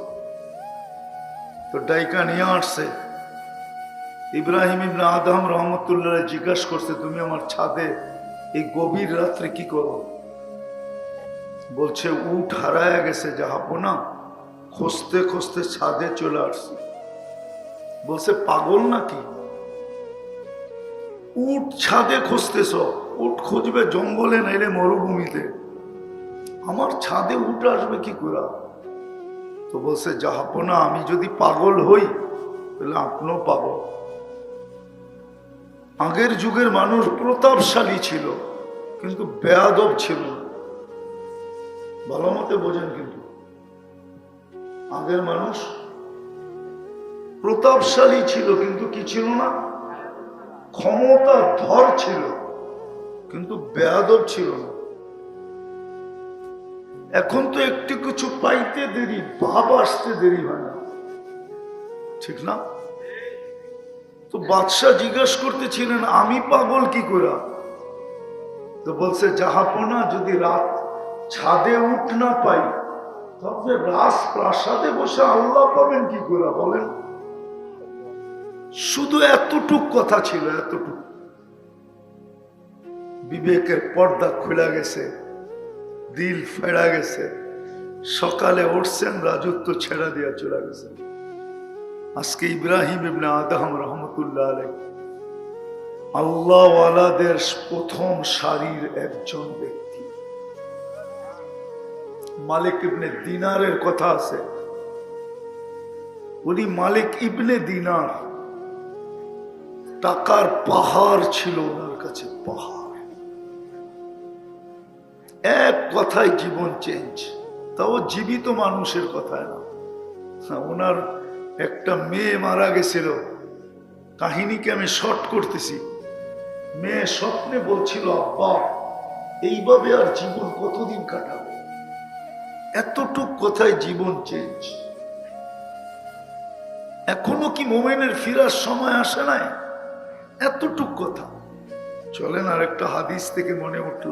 তো ডাইকা নিয়ে আসছে। ইব্রাহিম ইবনে আদহাম রহমতুল্লাহ জিজ্ঞাসা করছে, তুমি আমার ছাদে এই গভীর রাত্রে কি করো? বলছে, উট হারায় গেছে জাহাপনা, খুঁজতে খুঁজতে ছাদে চলে আসছি। বলছে, পাগল নাকি? উট ছাদে খুঁজতেছ? উট খুঁজবে জঙ্গলে, নাইলে মরুভূমিতে। আমার ছাদে উট আসবে কি করে? তো বলছে, জাহাপনা আমি যদি পাগল হই তাহলে আপনিও পাগল। আগের যুগের মানুষ প্রতাপশালী ছিল, কিন্তু বেয়াদব ছিল না। ভালো মতে বোঝেন, কিন্তু আগের মানুষ প্রতাপশালী ছিল, কিন্তু কি ছিল না? ক্ষমতা ধর ছিল, কিন্তু বেয়াদব ছিল না। এখন তো একটু কিছু পাইতে দেরি, ভাব আসতে দেরি হয় না, ঠিক না? তো বাদশাহ জিজ্ঞাসা করতেছিলেন, আমি পাগল কি করে? তো বলছে, জাহাপনা যদি রাত ছাদে উঠ না পাই, তাহলে রাজপ্রাসাদে বসে আল্লাহ পাবেন কি করে বলেন? শুধু এতটুক কথা ছিল, এতটুক। বিবেকের পর্দা খুলে গেছে, দিল ফেরা গেছে। সকালে উঠছেন, রাজত্ব ছেড়া দিয়া চলে গেছে। আজকে ইব্রাহিম ইবনে আদহাম রহমতুল্লাহ আলাইহি আল্লাহওয়ালাদের প্রথম সারির একজন ব্যক্তি। মালিক ইবনে দিনারের কথা আছে, উনি মালিক ইবনে দিনার, টাকার পাহাড় ছিল ওনার কাছে, পাহাড়। এক কথায় জীবন চেঞ্জ, তাও জীবিত মানুষের কথায় না। ওনার একটা মেয়ে মারা গেছিল, কাহিনীকে আমি শর্ট করতেছি। মেয়ে স্বপ্নে বলছিল, আব্বা এইভাবে আর জীবন কতদিন কাটাবো? এতটুক কথায় জীবন চেঞ্জ। এখনো কি মোমেনের ফিরার সময় আসে নাই? এতটুক কথা। চলেন আর একটা হাদিস থেকে মনে উঠল,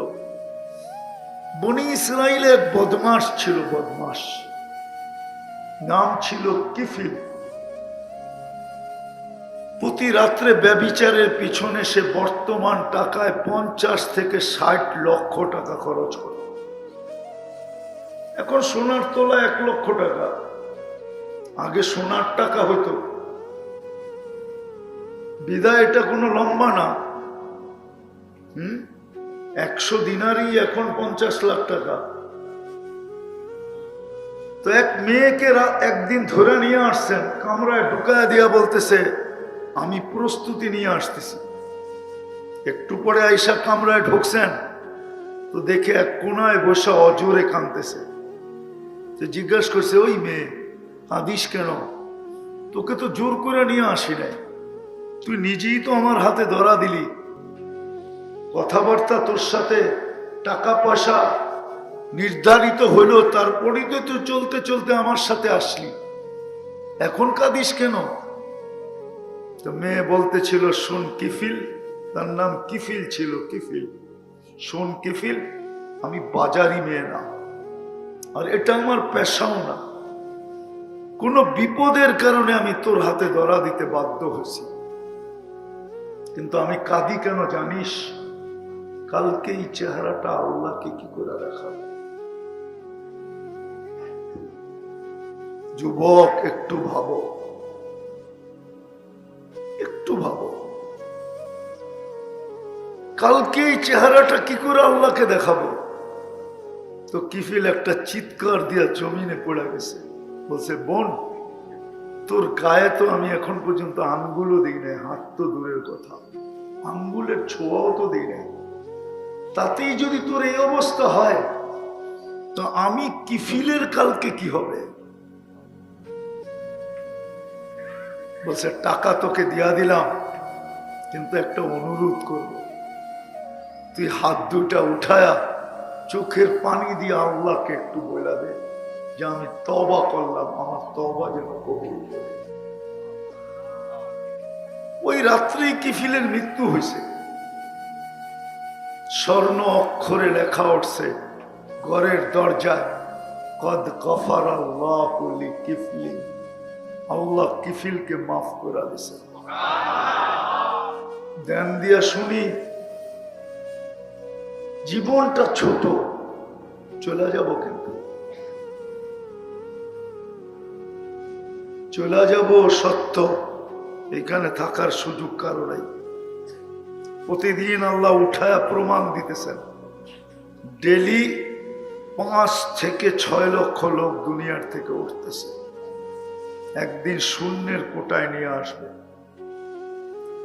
বনি ইসরাইলে এক বদমাস ছিল, বদমাস, নাম ছিল কিফিল। প্রতি রাত্রে ব্যভিচারের পিছনে সে বর্তমান টাকায় 50 থেকে 60 লক্ষ টাকা খরচ করে। এখন সোনার তোলা 1 লক্ষ টাকা, আগে সোনার টাকা হতো। বিদায় এটা কোনো লম্বা না। 100 দিনারই এখন 50 লাখ টাকা। তো এক মেয়েকে একদিন ধরে নিয়ে আসছেন, কামরায় ঢুকায় দিয়া বলতেছে, আমি প্রস্তুতি নিয়ে আসতেছি। একটু পরে আইসা কামরায় ঢুকছেন তো দেখে এক কোনায় বসে অজোরে কাঁদতেছে। তো জিজ্ঞাসা করছে, ওই মেয়ে, কাঁদিস কেন? তোকে তো জোর করে নিয়ে আসি নাই, তুই নিজেই তো আমার হাতে ধরা দিলি। কথাবার্তা তোর সাথে টাকা পয়সা নির্ধারিত হইল, তারপরেই তো তুই চলতে চলতে আমার সাথে আসলি, এখন কাঁদিস কেন? তো মেয়ে বলতেছিল, শোন কিফিল, তার নাম কিফিল ছিল, কিফিল, শোন কিফিল, আমি বাজারি মেয়ে না, আর এটা আমার পেশাও না। কোনো বিপদের কারণে আমি তোর হাতে ধরা দিতে বাধ্য হয়েছি, কিন্তু আমি কাঁদি কেন জানিস? কালকে এই চেহারাটা আল্লাহকে কি করে দেখাবো? যুবক, একটু ভাবো, একটু ভাবো, কালকে এই চেহারাটা কি করে আল্লাহকে দেখাবো? তো কিফিল একটা চিৎকার দিয়া জমিনে পড়ে গেছে, বলছে, বোন, তোর গায়ে তো আমি এখন পর্যন্ত আঙ্গুলও দিই নাই, হাত তো দূরের কথা, আঙ্গুলের ছোঁয়াও তো দিই নাই, তাতেই যদি তোর এই অবস্থা হয়, তো আমি কিফিলের কালকে কি হবে? বলছে, টাকা তোকে দিয়া দিলাম, কিন্তু একটা অনুরোধ করব, তুই হাত দুটা উঠায়া চোখের পানি দিয়ে আল্লাহকে একটু বলে দে যে আমি তওবা করলাম, আমার তওবা যেন কবুল করে। ওই রাত্রেই কিফিলের মৃত্যু হয়েছে। স্বর্ণ অক্ষরে লেখা উঠছে ঘরের দরজায়, কদ গফার আল্লাহু লিকিফলি, আল্লাহ কিফিলকে মাফ করে দিয়েছে। ধ্যান দিয়া শুনি, জীবনটা ছোট, চলে যাব, কিন্তু চলে যাব সত্য, এখানে থাকার সুযোগ কারো নাই। প্রতিদিন আল্লাহ উঠায়া প্রমাণ দিতেছেন, ডেলি 5 থেকে 6 লক্ষ লোক দুনিয়ার থেকে উঠতেছে, একদিন শূন্যের কোটায় নিয়ে আসবে,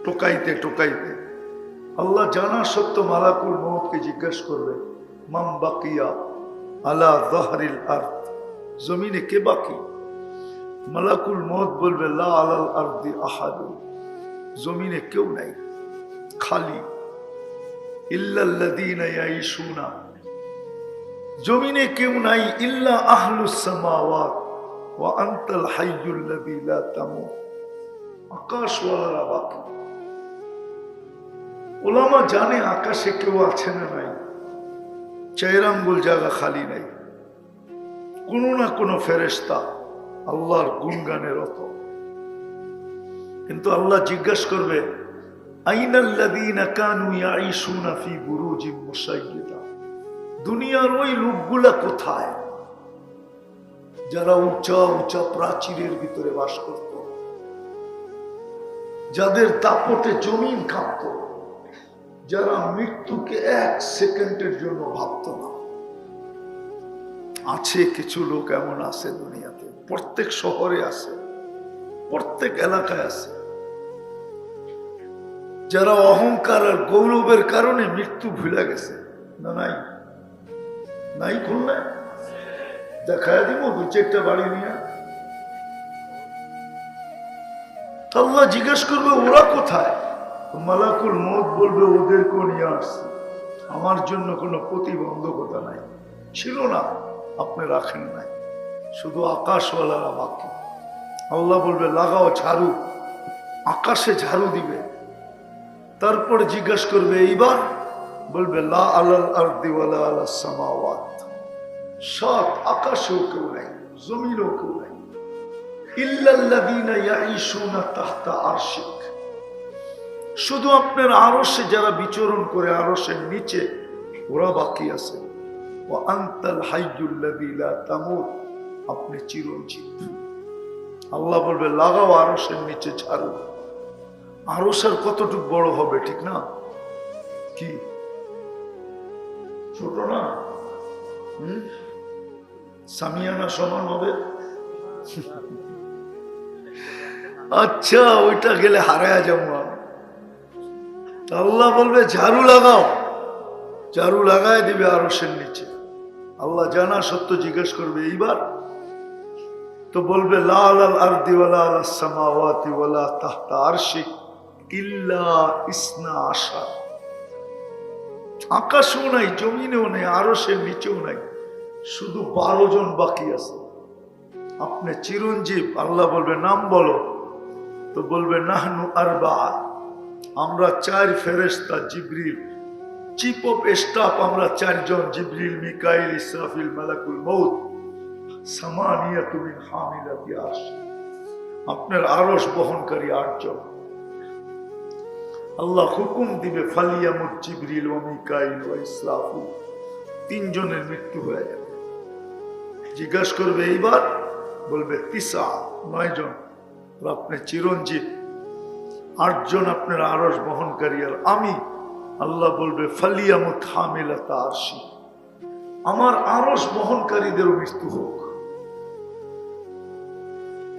টোকাইতে টোকাইতে। আল্লাহ জানা সত্য মালাকুল মউতকে জিজ্ঞাসা করবে, মাম বাকিয়া আলা যাহরিল আরদ, জমিনে কে বাকি? মালাকুল মউত বলবে, লা আলাল আরদি আহাদ, জমিনে কেউ নাই, খালি। ইল্লাল্লাযীনা ইয়াঈশুনা, জমিনে কেউ নাই, ইল্লা আহলুস সামাওয়াত ওয়া আনতাল হাইয়ুল্লাযী লা তামুত, আকাশওয়ালারা বাকি। ওলামা জানে আকাশে কেউ আছে না নাই, 4 আঙ্গুল জায়গা খালি নাই, কোনো না কোনো ফেরেশতা আল্লাহর গুণগানে রত। কিন্তু আল্লাহ জিজ্ঞাসা করবে, আইনাল্লাযীনা কানু ইয়াঈশুনা ফি বুরুজিন মুশাইয়্যিদা, দুনিয়ার ওই লোকগুলা কোথায় যারা উঁচা উঁচা প্রাচীরের ভিতরে বাস করত, যাদের দাপটে জমিন কাঁপত, যারা মৃত্যুকে 1 সেকেন্ডের জন্য ভাবত না? আছে কিছু লোক এমন আছে দুনিয়াতে, প্রত্যেক শহরে আছে, প্রত্যেক এলাকায় আছে, যারা অহংকার আর গৌরবের কারণে মৃত্যু ভুলে গেছে। না নাই? নাই খুললে দেখায় দিব 2-4টা বাড়ি নিয়ে। আল্লাহ জিজ্ঞেস করবে, ওরা কোথায়? মালাকুল মউত বলবে, ওদেরকেও নিয়ে আসছে, আমার জন্য কোনো প্রতিবন্ধকতা নাই, ছিল না, আপনি রাখেন নাই, শুধু আকাশওয়ালারা বাকি। আল্লাহ বলবে লাগাও ঝাড়ু, আকাশে ঝাড়ু দিবে। তারপরে জিজ্ঞাসা করবে এইবার, বলবে লা আলাল আরদি ওয়ালা আলাস সামাওয়াত, সাত আকাশেও কেউ নাই, জমিনেও কেউ নাই, ইল্লাল্লাযীনা ইয়াঈশুনা তাহতা আরশিক, শুধু আপনার আরশে যারা বিচরণ করে, আরশের নিচে, ওরা বাকি আছে। ওয়া আনতাল হাইয়ুল্লাযী লা তামুত, আপনি চিরঞ্জীব। আল্লাহ বলবে লাগাও আরশের নিচে ঝাড়ু। আরশের কতটুকু বড় হবে, ঠিক না? কি ছোট না? সামিয়ানা সমান হবে। আচ্ছা, ওইটা গেলে হারায়া যাবো। আল্লাহ বলবে ঝাড়ু লাগাও, ঝাড়ু লাগায় দিবে আরশের নিচে। আল্লাহ জানা সত্য জিজ্ঞেস করবে এইবার, তো বলবে লা আলাল আরদি ওয়ালা আলাস সামাওয়াতি ওয়ালা তাহতা আরশিক ইল্লা ইসনা আশার, আকাশেও নাই, জমিনেও নেই, আরশের নিচেও নাই, শুধু 12 জন বাকি আছে। আপনি চিরঞ্জীব। আল্লাহ বলবে নাম বলো, তো বলবে নাহনু আরবা, আমরা 4 ফেরেশতা, জিবরিল চিফ অফ স্টাফ, আমরা 4 জন, জিবরিল, মিকাইল, ইসরাফিল, মালাকুল মউত, সামানিয়াতু মিন হামিলাতি আরশ, আপনার আরশ বহনকারী 8 জন। আল্লাহ হুকুম দিবে ফালিয়ামুত জিবরিল ওয়া মিকাইল ওয়া ইসরাফিল, 3 জনের মৃত্যু হয়ে যাবে। জিজ্ঞাসা করবে এইবার, বলবে তিসা, 9 জন, আপনি চিরঞ্জীব, 8 জন আপনার আরশ বহনকারী, আর আমি। আল্লাহ বলবে ফালিয়ামুত হামিলাতা আরশি, আমার আরশ বহনকারীদেরও মৃত্যু হোক।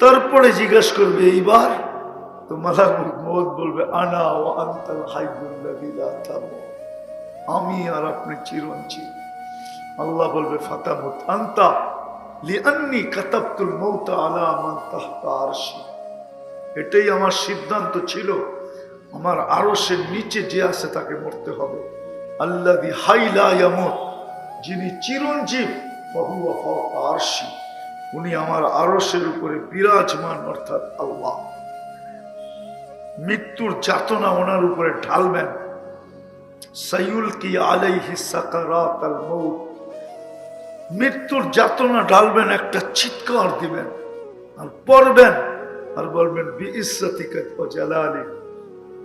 তারপরে জিজ্ঞাসা করবে এইবার, তো মালাকুল মউত বলবে আনা ওয়া আনতাল হাইয়ুল্লাযী লা তামুত, আমি আর আপনি চিরঞ্জীব। আল্লাহ বলবে ফাতামুত আনতা লিআন্নী কাতাবতুল মাউতা আলা মান তাহতা আরশি, এটাই আমার সিদ্ধান্ত ছিল, আমার আরশের নিচে যে আছে তাকে মরতে হবে। আল্লাযী হাই লা ইয়ামুত, যিনি চিরঞ্জীব, ওয়া ফাওকা আরশি, উনি আমার আরশের উপরে বিরাজমান, অর্থাৎ আল্লাহ। মৃত্যুর যাতনা ওনার উপরে ঢালবেন। সাইয়ুলকি আলাইহি সাকারাতাল মউত, মৃত্যুর যাতনা ঢালবেন, একটা চিৎকার দিবেন আর পড়বেন আর বলবেন বিইজ্জাতিকা ওয়া জালালি,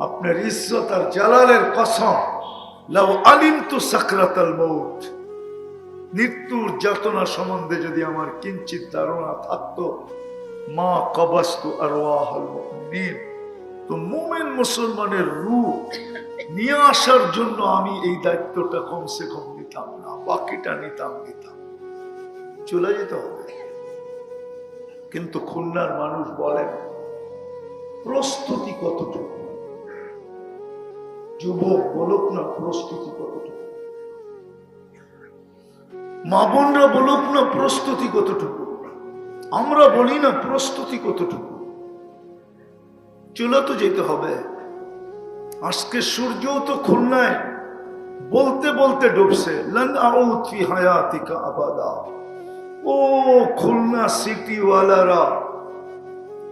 আপনার ইজ্জত আর জালালের কসম, লাউ আলিমতু সাকরাতাল মউত, মৃত্যুর যাতনা সম্বন্ধে যদি আমার কিঞ্চিত ধারণা থাকতো, মা কবাস্তু আরওয়াহুল মুমিনিন, তো মুমিন মুসলমানের রূহ নিয়ে আসার জন্য আমি এই দায়িত্বটা কমসে কম নিতাম না, বাকিটা নিতাম। চলে যেতে হবে। কিন্তু খুলনার মানুষ বলেন প্রস্তুতি কতটুকু? যুবক বলুক না প্রস্তুতি কতটুকু, মা বোনরা বলুক না প্রস্তুতি কতটুকু, আমরা বলি না প্রস্তুতি কতটুকু। চলে তো যেতে হবে। আজকে সূর্যও তো খুলনায় বলতে বলতে ডুবছে, লান আউদ ফি হায়াতিকা আবাদা। ও খুলনা সিটি ওয়ালারা,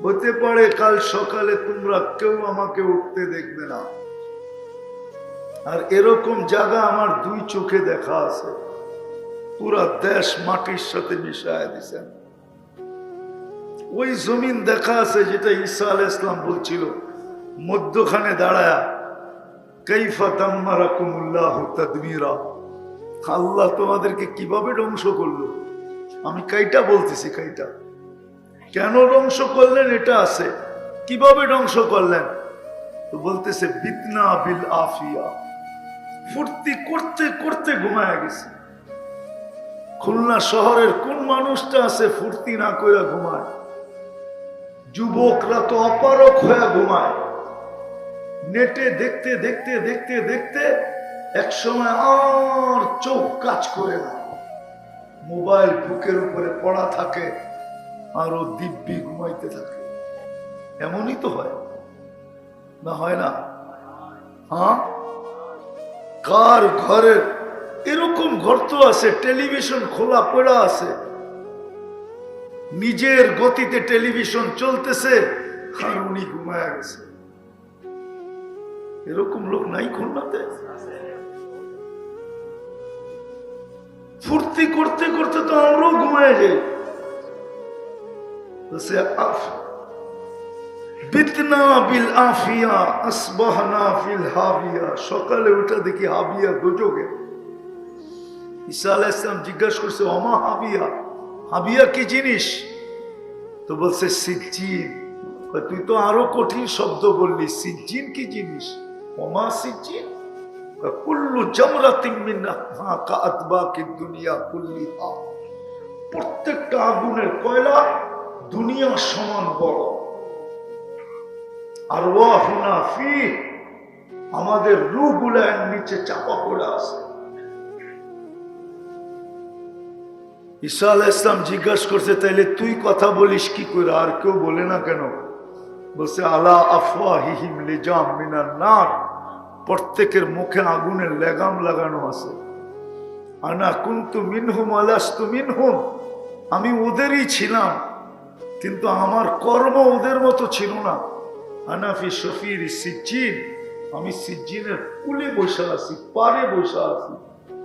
হতে পারে কাল সকালে তোমরা কেউ আমাকে উঠতে দেখবে না। আর এরকম জায়গা আমার 2 চোখে দেখা আছে, পুরা দেশ মাটির সাথে মিশায় দিছেন। ওই জমিন দেখা আছে যেটা ঈসা আলাইহিস সালাম বলছিল, মধ্যখানে দাঁড়ায়া কাইফা দাম্মারাকুমুল্লাহু তাদমীরা, আল্লাহ তোমাদেরকে কিভাবে ধ্বংস করলো। আমি কাইটা বলতেছি, কাইটা কেন ধ্বংস করলেন এটা আছে, কিভাবে ধ্বংস করলেন, তো বলতেছে বিতনা বিল আফিয়া, ফুর্তি করতে করতে ঘুমায় গেছে। খুলনা শহরের কোন মানুষটা আছে ফুর্তি না করে ঘুমায়? যুবকরা তো অপারক হয়ে ঘুমায়। নেটে দেখতে দেখতে দেখতে দেখতে এক সময় আর চোখ কাজ করে না, মোবাইল বুকের উপরে পড়া থাকে আর ও দিব্যি ঘুমাইতে থাকে। এমনই তো হয় না, হয় না? হ্যাঁ, কার ঘরের এরকম ঘর তো আছে, টেলিভিশন খোলা পড়া আছে, নিজের গতিতে টেলিভিশন চলতেছে আর উনি ঘুমায় গেছে। এরকম লোক নাই খুলনাতে? ফুর্তি করতে করতে তো আমরাও ঘুমায় যাই। বিতনা বিল আফিয়া আসবাহনা ফিল হাবিয়া, সকালে উঠে দেখি হাবিয়া গোজোগে। ঈসা আলাইহিস সালাম জিজ্ঞাসা করছে, ওমা হাবিয়া, হাবিয়া কি জিনিস? তো বলছে সিজ্জিন। তুই তো আরো কঠিন শব্দ বললি, সিজ্জিন কি জিনিস? ওমা সিজ্জিন কুল্লু জামরাতিন মিনহা কাআতবাকিদ দুনিয়া কুল্লিহা, প্রত্যেকটা আগুনের কয়লা দুনিয়ার সমান বড়। আর ওয়াহুনা ফি, আমাদের রূহগুলা এর নিচে চাপা পড়ে আছে। ঈসা আলাইহিস সালাম জিজ্ঞাসা করছে, তাইলে তুই কথা বলিস কি করে, আর কেউ বলে না কেন? বলছে আলা আফওয়াহিহিম লিজাম মিনান নার, প্রত্যেকের মুখে আগুনের লেগাম লাগানো আছে। আনা কুনতু মিনহুম আলাস্তু মিনহুম, আমি ওদেরই ছিলাম, কিন্তু আমার কর্ম ওদের মতো ছিল না। আনা ফি শফির সিজ্জিন, আমি সিজ্জিনের কুলে বসে আছি, পারে বসে আছি।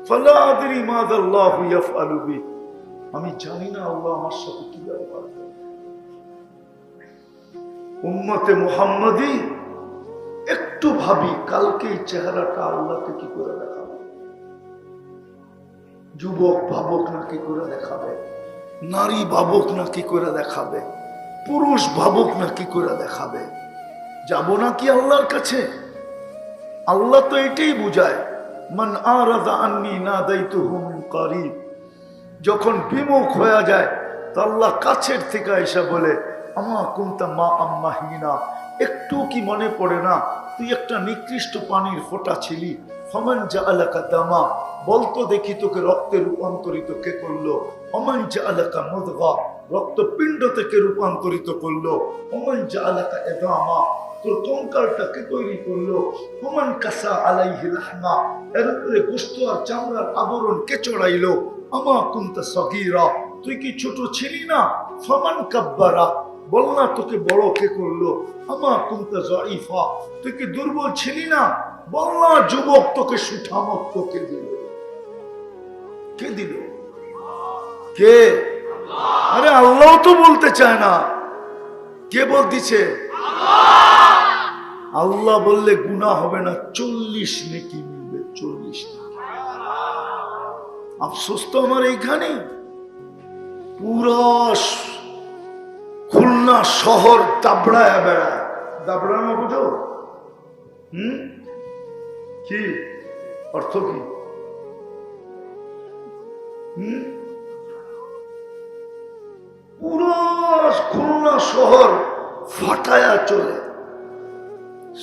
ফালা আদরি মাযাল্লাহু ইয়াফআলু বি, আমি জানি না আল্লাহ আমার সাথে কি ব্যবহার করে। উম্মতে মুহাম্মাদি একটু ভাবি, কালকে এই চেহারাটা আল্লাহকে কি করে দেখাবে? যুবক ভাবক না কি করে দেখাবে? নারী ভাবক না কি করে দেখাবে? পুরুষ ভাবক না কি করে দেখাবে? যাব না কি আল্লাহর কাছে? আল্লাহ তো এটাই বুঝায়, মান আরাদা আন্নি নাদাইতুহু মিন কারিব, যখন বিমুখ হয়ে যায় তো আল্লাহ কাছের থেকে এসে বলে, আমা কুনতা মা আম্মাহিনা, একটু কি মনে পড়ে না তুই একটা নিকৃষ্ট পানির ফোঁটা ছিলি? ফমান জাআলাকা দামা, বলতো দেখি তোকে রক্তে রূপান্তরিত কে করলো? ওমান জাআলাকা মুদগা, রক্তপিণ্ড থেকে রূপান্তরিত করলো। ওমান জাআলাকা ইদামা, তোর কঙ্কালটাকে তৈরি করলো। ওমান কাসা আলাইহি লাহমা, এর উপরে গোশত আর চামড়ার আবরণ কে চড়াইলো? আমা কুনতা সগীরা, তুই কি ছোট ছিলি না? ফামান কাব্বারা, বল না তোকে বড় কে করলো? আমা কুনতা যায়ীফা, তুই কি দুর্বল ছিলি না? বল না যুবক তোকে সুঠামত কে দিল? কে দিল? কে? আরে আল্লাহ তো বলতে চায় না, কে বলতিছে? আল্লাহ বললে গুনাহ হবে না, 40 নেকি মিলবে, 40 নেকি। আফসোস তো আমার এইখানে, পুরো খুলনা শহর দাবড়ায় বেড়ায়। দাবড়ানো বুঝো? কি অর্থ কি? পুরো খুলনা শহর ফাটায়া চলে,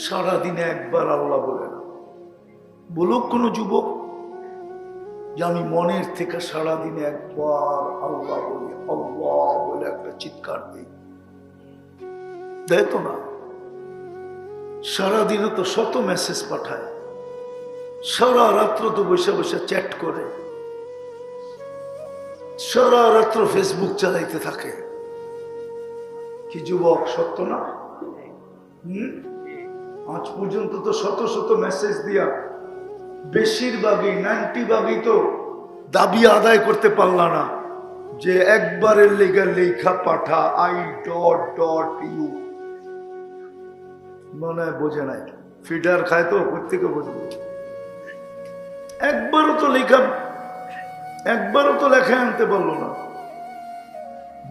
সারাদিনে একবার আল্লাহ বলে না। বলুক কোন যুবক যে আমি মনের থেকে সারাদিনে একবার আল্লাহ বলি, আল্লাহ বলে একটা চিৎকার দিই, দেয় তো না। সারাদিনে তো শত মেসেজ পাঠায়, সারা রাত্র তো বসে বসে চ্যাট করে, সারা রাত্র ফেসবুক চালাইতে থাকে। কি যুবক, সত্য না? আজ পর্যন্ত তো শত শত মেসেজ দিয়া বেশিরভাগই 90% তো দাবি আদায় করতে পারলা না যে একবারের লেখা পাঠা I.U, মনে হয় বোঝে নাই, ফিডার খায় তো প্রত্যেকে বুঝবে। একবারও তো লেখা আনতে পারলো না।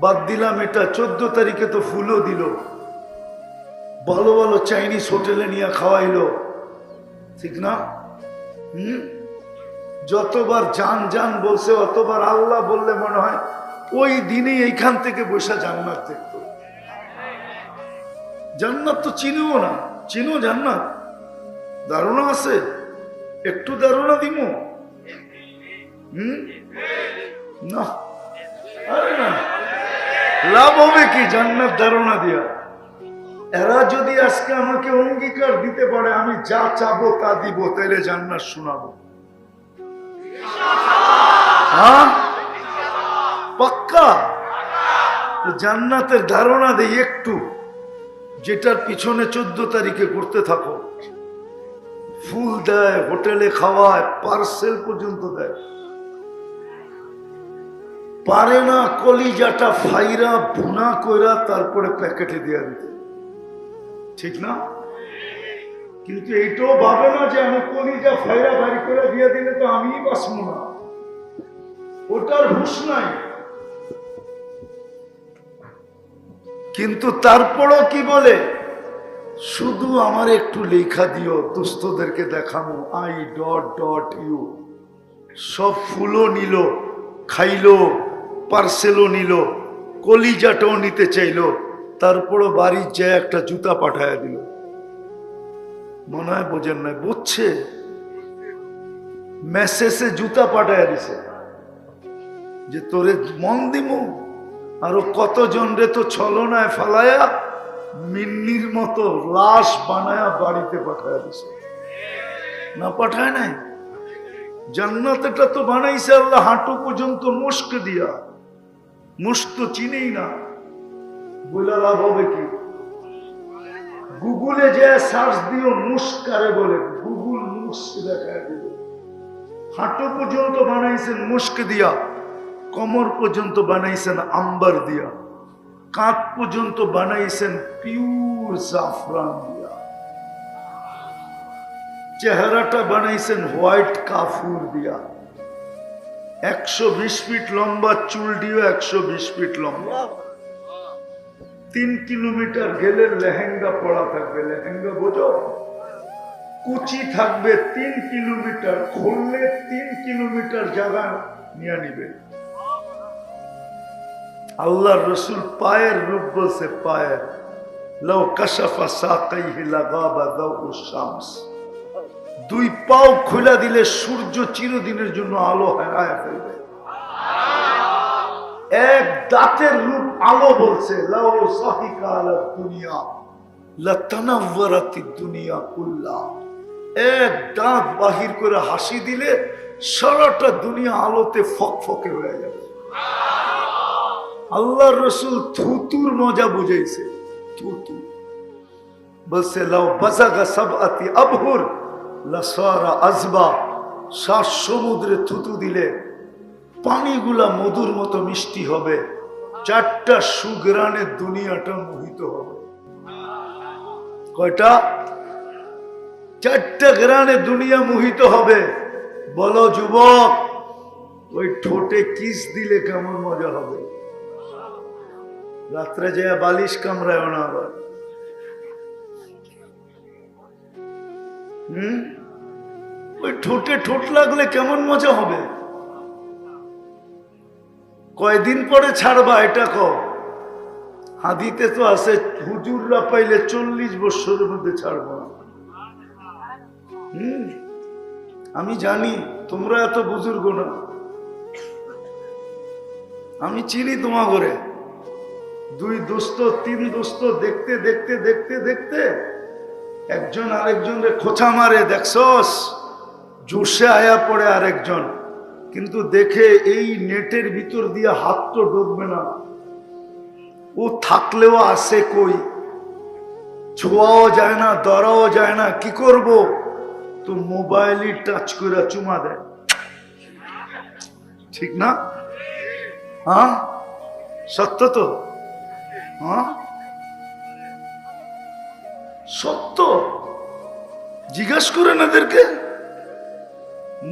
বাদ দিলাম এটা, 14 তারিখে তো ফুলও দিল, ভালো ভালো চাইনিজ হোটেলে নিয়ে খাওয়াইলো, ঠিক না? যতবার জান জান বলছে অতবার আল্লাহ বললে মনে হয় ওই দিনই এইখান থেকে বসে জান্নাত দেখতো। জান্নাত তো চিনিও না, চিনো জান্নাত? ধারণা আছে? একটু ধারণা দিব না? আরে না, লাভ হবে কি জান্নাত ধারণা দিয়া? এরা যদি আজকে আমাকে অঙ্গীকার দিতে পারে আমি যা চাবো তা দিব, তাইলে জান্নাত শোনাবো। হ্যাঁ পাক্কা? জান্নাতের ধারণা দেই একটু, যেটার পিছনে 14 তারিখে করতে থাকো। ফুল দেয়, হোটেলে খাওয়ায়, পার্সেল পর্যন্ত দেয়। পারে না কলিজাটা ফাইরা ভুনা কইরা তারপরে প্যাকেটে দিয়ে দিতে, ঠিক না? কিন্তু এইটাও ভাবে না যে আমি কলিজা ফাইরা বাড়ি করে দিয়ে দিলে তো আমিই বাঁচবো না, ওটার হুঁশ নাই। কিন্তু তারপরও কি বলে, শুধু আমার একটু লেখা দিও, দুস্থদেরকে দেখানো, আই ডট ডট ইউ। সব ফুলও নিল, খাইলো, পার্সেলও নিল, কলিজাটাও নিতে চাইলো, তারপরও বাড়ির যায় একটা জুতা পাঠায় দিল। মনে হয় বোঝেন না, বুঝছে? মেসেজে জুতা পাঠায় দিছে যে তোরে মন দিমু। আরো কতজন রে তো ছলনায় ফালায়া মিন্নির মতো লাশ বানায়া বাড়িতে পাঠায় দিছে। না পাঠায় নাই? জান্নাতটা তো বানাইছে আল্লাহ হাঁটু পর্যন্ত মুস্ক দিয়া। মুস্ক তো চিনেই না, বলে লাভ হবে কি? গুগলে যে সার্চ দিও মুস্কারে বলে, গুগল মুস্ক দেখায় দিবে। হাঁটু পর্যন্ত বানাইছেন মুস্ক দিয়া, কমর পর্যন্ত বানাইছেন আম্বার দিয়া, কাঁধ পর্যন্ত বানাইছেন পিওর জাফরান দিয়া, চেহারাটা বানাইছেন হোয়াইট কাফুর দিয়া, 120 ফিট লম্বা চুল দিও, 120 ফিট লম্বা। 3 কিলোমিটার গেলে লেহেঙ্গা পড়া থাকবে। লেহেঙ্গা বোঝো? কুচি থাকবে 3 কিলোমিটার, খুললে 3 কিলোমিটার জায়গা নিয়ে নিবে। আল্লাহর রসুল পায়ের রূপ বলছে, পায়ের লাউ কাশাফা সাকাইহি লাগাবা দাউস শামস। 2 পাও খোলা দিলে সূর্য চিরদিনের জন্য আলো হারায় ফেলবে। এক দাঁতের রূপ আলো বলছে, লাউ সাহিকা আলা দুনিয়া লাতানাওয়ারাতিদ দুনিয়া কুল্লা। এক দাঁত বাহির করে হাসি দিলে সারাটা দুনিয়া আলোতে ফকফকে হয়ে যাবে। আল্লাহর রসুল থুতুর মজা বুঝাইছে। থুতু বলছে, লাউ বাজাগা সাবআতি আবহুর লাসারা আজবা। 7 সমুদ্রে থুতু দিলে পানিগুলা মধুর মতো মিষ্টি হবে। 4টা সুগ্রানে দুনিয়াটা মোহিত হবে। কয়টা? 4টা গ্রানে দুনিয়া মোহিত হবে। বলো যুবক, ওই ঠোঁটে কিস দিলে কেমন মজা হবে? রাত্রে যায় বালিশ কামড়ায় না আবার। ওই ঠোঁটে ঠোঁট লাগলে কেমন মজা হবে? কয়দিন পরে ছাড়বা এটা কও? হাদিতে তো আছে, হুজুররা পাইলে 40 বছরের মধ্যে ছাড়বা। আমি জানি তোমরা এত বুজুর্গ না, আমি চিনি তোমা করে। 2 দোস্ত 3 দোস্ত দেখতে দেখতে দেখতে দেখতে একজন আরেকজনকে খোঁচা মারে, দেখছস? জোশে আয়া পড়ে আরেকজন, কিন্তু দেখে এই নেটের ভিতর দিয়ে হাত তো ঢুকবে না, ও থাকলেও আসে কই, ছোঁয়াও যায় না, ধরাও যায় না, কি করব? তো মোবাইলই টাচ করে চুমা দেয়, ঠিক না? হ্যাঁ, সত্য তো? হ্যাঁ সত্য। জিজ্ঞাসা করেন এদেরকে,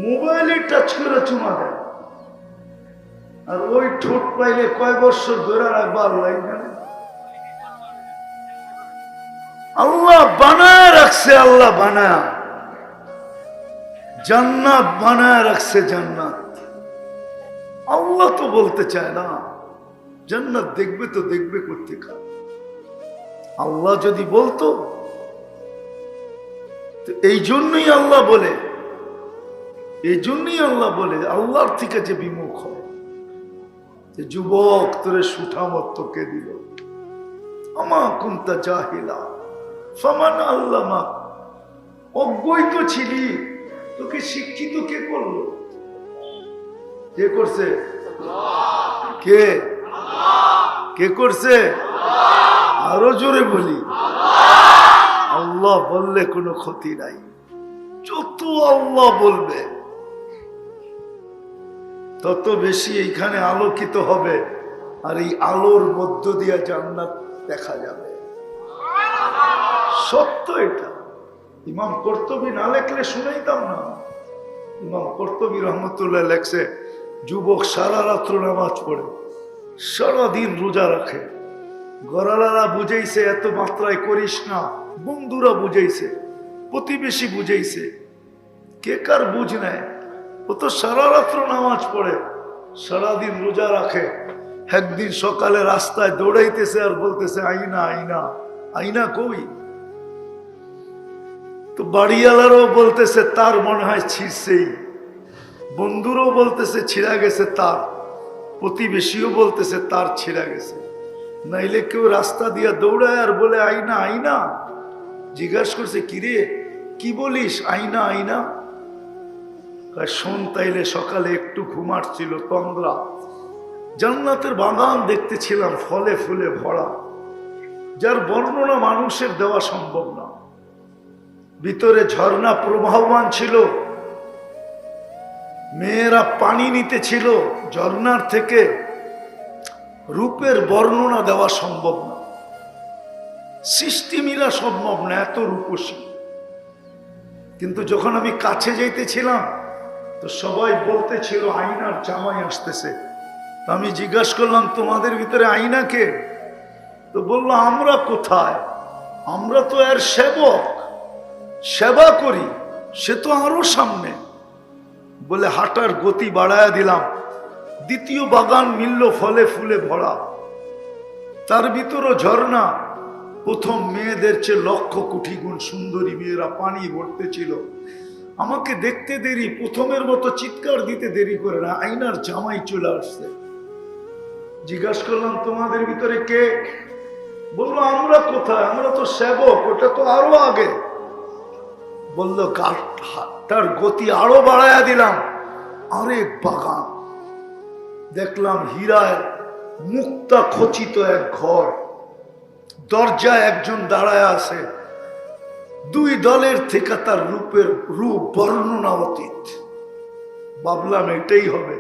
মোবাইলে টাচ করে চুমা দেয়। আর ওই ঠোঁট পাইলে কয় বছর ধরে রাখবো আল্লাহ জানে। আল্লাহ বানায় রাখছে, আল্লাহ বানায় জান্নাত বানায় রাখছে। জান্নাত আল্লাহ তো বলতে চায় না জান্নাত দেখবে, তো দেখবে কোত্থেকে? আল্লাহ যদি বলতো তো এই জন্যই আল্লাহ বলে, এই জন্যই আল্লাহ বলে আল্লাহর থেকে যে বিমুখ হয়। যুবক, তোরে সুঠামত কে দিল? আমা কুনতা জাহিলা ফামান আল্লামা। অজ্ঞই তো ছিলি, তোকে শিক্ষিত কে করলো? কে করছে? কে? কে করছে? আরো জোরে বলি, আল্লাহ বললে কোনো ক্ষতি নাই। যত আল্লাহ বলবে তত বেশি এইখানে আলোকিত হবে, আর এই আলোর মধ্য দিয়ে জান্নাত দেখা যাবে। সত্য এটা। ইমাম কর্তুবী না লেখলে শুনাইতাম না। ইমাম কর্তুবী রহমতুল্লাহ লেখছে, যুবক সারা রাত্র নামাজ পড়ে, সারাদিন রোজা রাখে। গরালারা বুঝাইছে এত মাত্রায় করিস না, বন্ধুরা বুঝাইছে, প্রতিবেশী বুঝাইছে, কে কার বুঝ নেয়? ও তো সারা রাত্র নামাজ পড়ে, সারাদিন রোজা রাখে। একদিন সকালে রাস্তায় দৌড়াইতেছে আর বলতেছে আইনা আইনা, আইনা কই? তো বাড়িওয়ালারও বলতেছে তার মনে হয় ছিঁড়ছেই, বন্ধুরও বলতেছে ছিঁড়া গেছে তার, প্রতিবেশীও বলতেছে তার ছিঁড়া গেছে। নাইলে কেউ রাস্তা দিয়া দৌড়ায় আর বলে আইনা আইনা। জিজ্ঞাসা করছে কিরে কি বলিস আইনা আইনা? শোন তাইলে সকালে একটু ঘুমাচ্ছিল তন্দ্রা, জান্নাতের বাগান দেখতেছিলাম ফলে ফুলে ভরা, যার বর্ণনা মানুষের দেওয়া সম্ভব না। ভিতরে ঝর্ণা প্রবাহমান ছিল, মেয়েরা পানি নিতে ছিল ঝর্ণার থেকে, রূপের বর্ণনা দেওয়া সম্ভব না, সৃষ্টি মিলা সম্ভব না, এত রূপসী। কিন্তু যখন আমি কাছে যাইতেছিলাম তো সবাই বলতেছিল আয়নার জামাই আসতেছে। তো আমি জিজ্ঞাসা করলাম তোমাদের ভিতরে আয়না কে? তো বললো আমরা কোথায়, আমরা তো এর সেবক, সেবা করি, সে তো আরো সামনে। বলে হাঁটার গতি বাড়ায়া দিলাম, দ্বিতীয় বাগান মিলল ফলে ফুলে ভরা, তার ভিতরও ঝর্ণা। প্রথম মেয়েদের চেয়ে লক্ষ কোটি গুণ সুন্দরী মেয়েরা পানি ভরতে ছিল। আমাকে দেখতে দেরি, প্রথমের মতো চিৎকার দিতে দেরি করে না, আয়নার জামাই চলে আসছে। জিজ্ঞাসা করলাম তোমাদের ভিতরে কে? বললো আমরা কোথায়, আমরা তো সেবক, ওটা তো আরো আগে। বললো তার গতি আরো বাড়ায়া দিলাম, আরেক বাগান দেখলাম, হীরায় মুক্তা খচিত এক ঘর, দরজায় একজন দাঁড়ায় আছে, দুই দলের থেকে তার রূপের রূপ বর্ণনা অতীত। ভাবলাম এটাই হবে।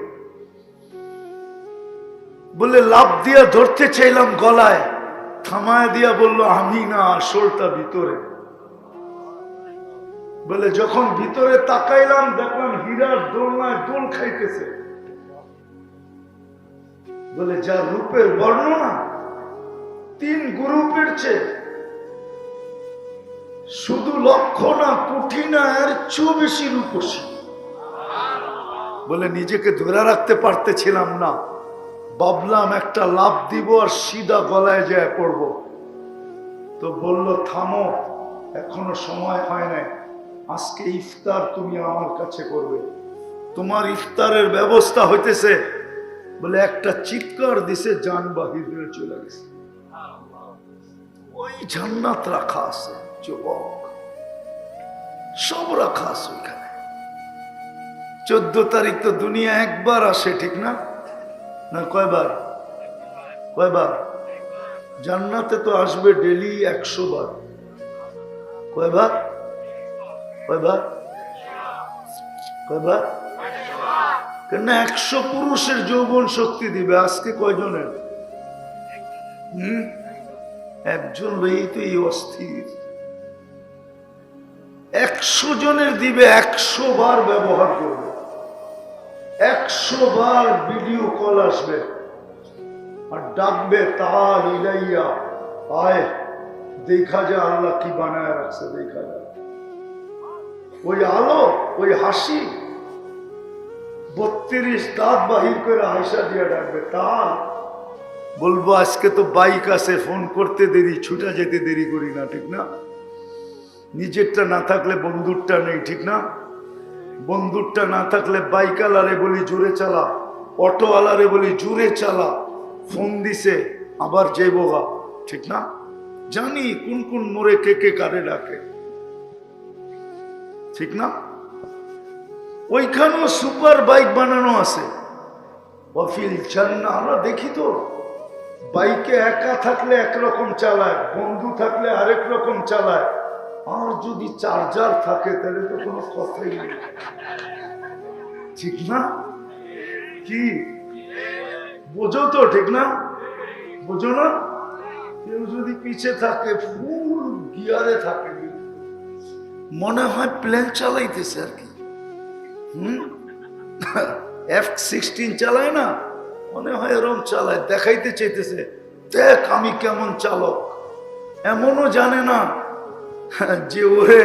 বলে লাভ দিয়া ধরতে চাইলাম গলায়, থামায় দিয়া বললো আমি না, আসলটা ভিতরে। বলে যখন ভিতরে তাকাইলাম দেখলাম হীরার দোলনায় দোল খাইতেছে। বলে যা রূপের বর্ণনা তিন গ্রুপের চেয়ে, শুধু লক্ষ্য না কোটি না, এর চেয়েও বেশি রূপসী। বলে নিজেকে ধরে রাখতে পারতেছিলাম না, ভাবলাম একটা লাভ দিব আর সিধা গলায় যায় পড়বো। তো বলল থামো, এখনো সময় হয় নাই, আজকে ইফতার তুমি আমার কাছে করবে, তোমার ইফতারের ব্যবস্থা হইতেছে। বলে একটা চিৎকার দিছে, জান বাহির হয়ে চলে গেছে। ওই জান্নাত রাখা আছে, যুবক সব রাখা আছে ওইখানে। 14 তারিখ তো দুনিয়া একবার আসে, ঠিক না? না কয়বার? কয়বার? জান্নাতে তো আসবে ডেলি 100 বার। কয়বার? কয়বার? কয়বার? কেন 100 পুরুষের যৌবন শক্তি দিবে, আজকে কয়জনের? একজন লইই তো এই অস্থির। 100 জনের দিবে, 100 বার ব্যবহার করবে, 100 বার ভিডিও কল আসবে আর ডাকবে তাল ইলাইয়া, আয় দেখা যা আল্লাহ কি বানায় রাখছে, দেখা যা। ওই আলো, ওই হাসি, 32 দাঁত বাহির করে হাসা দিয়ে ডাকবে তাল। বলবো আজকে তো বাইক আছে, ফোন করতে দেরি, ছুটা যেতে দেরি করি না, ঠিক না? নিজেরটা না থাকলে বন্ধুরটা নেই, ঠিক না? বন্ধুরটা না থাকলে বাইক আলারে বলি জোরে চালা, অটো আলারে বলি জোরে চালা, ফোন দিছে আবার যাইবো, ঠিক না? জানি কোন কোন মোড়ে কে কে কারে ডাকে, ঠিক না? ওইখানেও সুপার বাইক বানানো আছে। ওয়াফিল জান্নাহ, আমরা দেখি তো বাইকে একা থাকলে একরকম চালায়, বন্ধু থাকলে আরেক রকম চালায়, আর যদি চার্জার থাকে তাহলে তো কোনো কথাই নেই, ঠিক না? কি বোঝো তো, ঠিক না? বোঝো না? কেউ যদি পিছে থাকে, ফুল গিয়ারে থাকে, মনে হয় প্লেন চালাইতেছে আর কি। F-16 চালায় না, মনে হয় এরকম চালায়, দেখাইতে চাইতেছে দেখ আমি কেমন চালক। এমনও জানে না যে ওরে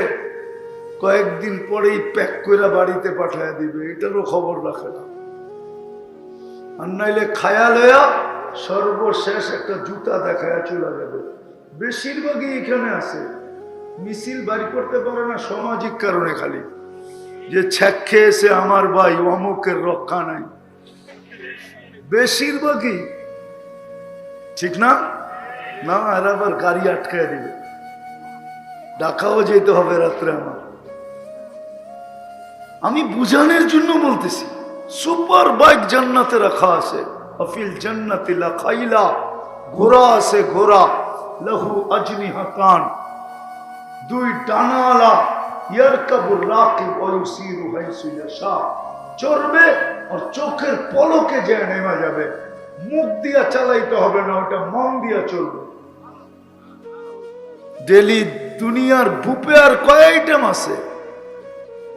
কয়েকদিন পরেই প্যাক করে বাড়িতে পাঠায় দিবে, এটারও খবর রাখে না। আর নাইলে খায়া লয়া সর্বশেষ একটা জুতা দেখায় চলে যাবে। বেশিরভাগই এখানে আছে, মিছিল বাড়ি করতে পারে না সামাজিক কারণে, খালি যে ছ্যাক খেয়েছে আমার ভাই অমুকের রক্ষা নাই, বেশিরভাগই, ঠিক না? না, আর আবার গাড়ি আটকায় দিবে, ঢাকাও যেতে হবে রাত্রে। আমি বুঝানোর জন্য বলতেছি, সুপার বাইক জান্নাতে রাখা আছে, আফিল জান্নাতি লাখাইলা, ঘোড়া আছে, ঘোড়া লাহু আজনিহাতান, দুই ডানাওয়ালা, ইয়ারকাবুর রাকিব ওয়া ইউসিরু হাইসু ইয়াশা, চড়বে আর চোখের পলকে যে নেমে যাবে, মুখ দিয়া চালাইতে হবে না, ওটা মন দিয়া চলবে। ডেলি দুনিয়ার বুপে আর কয় আইটেম আছে।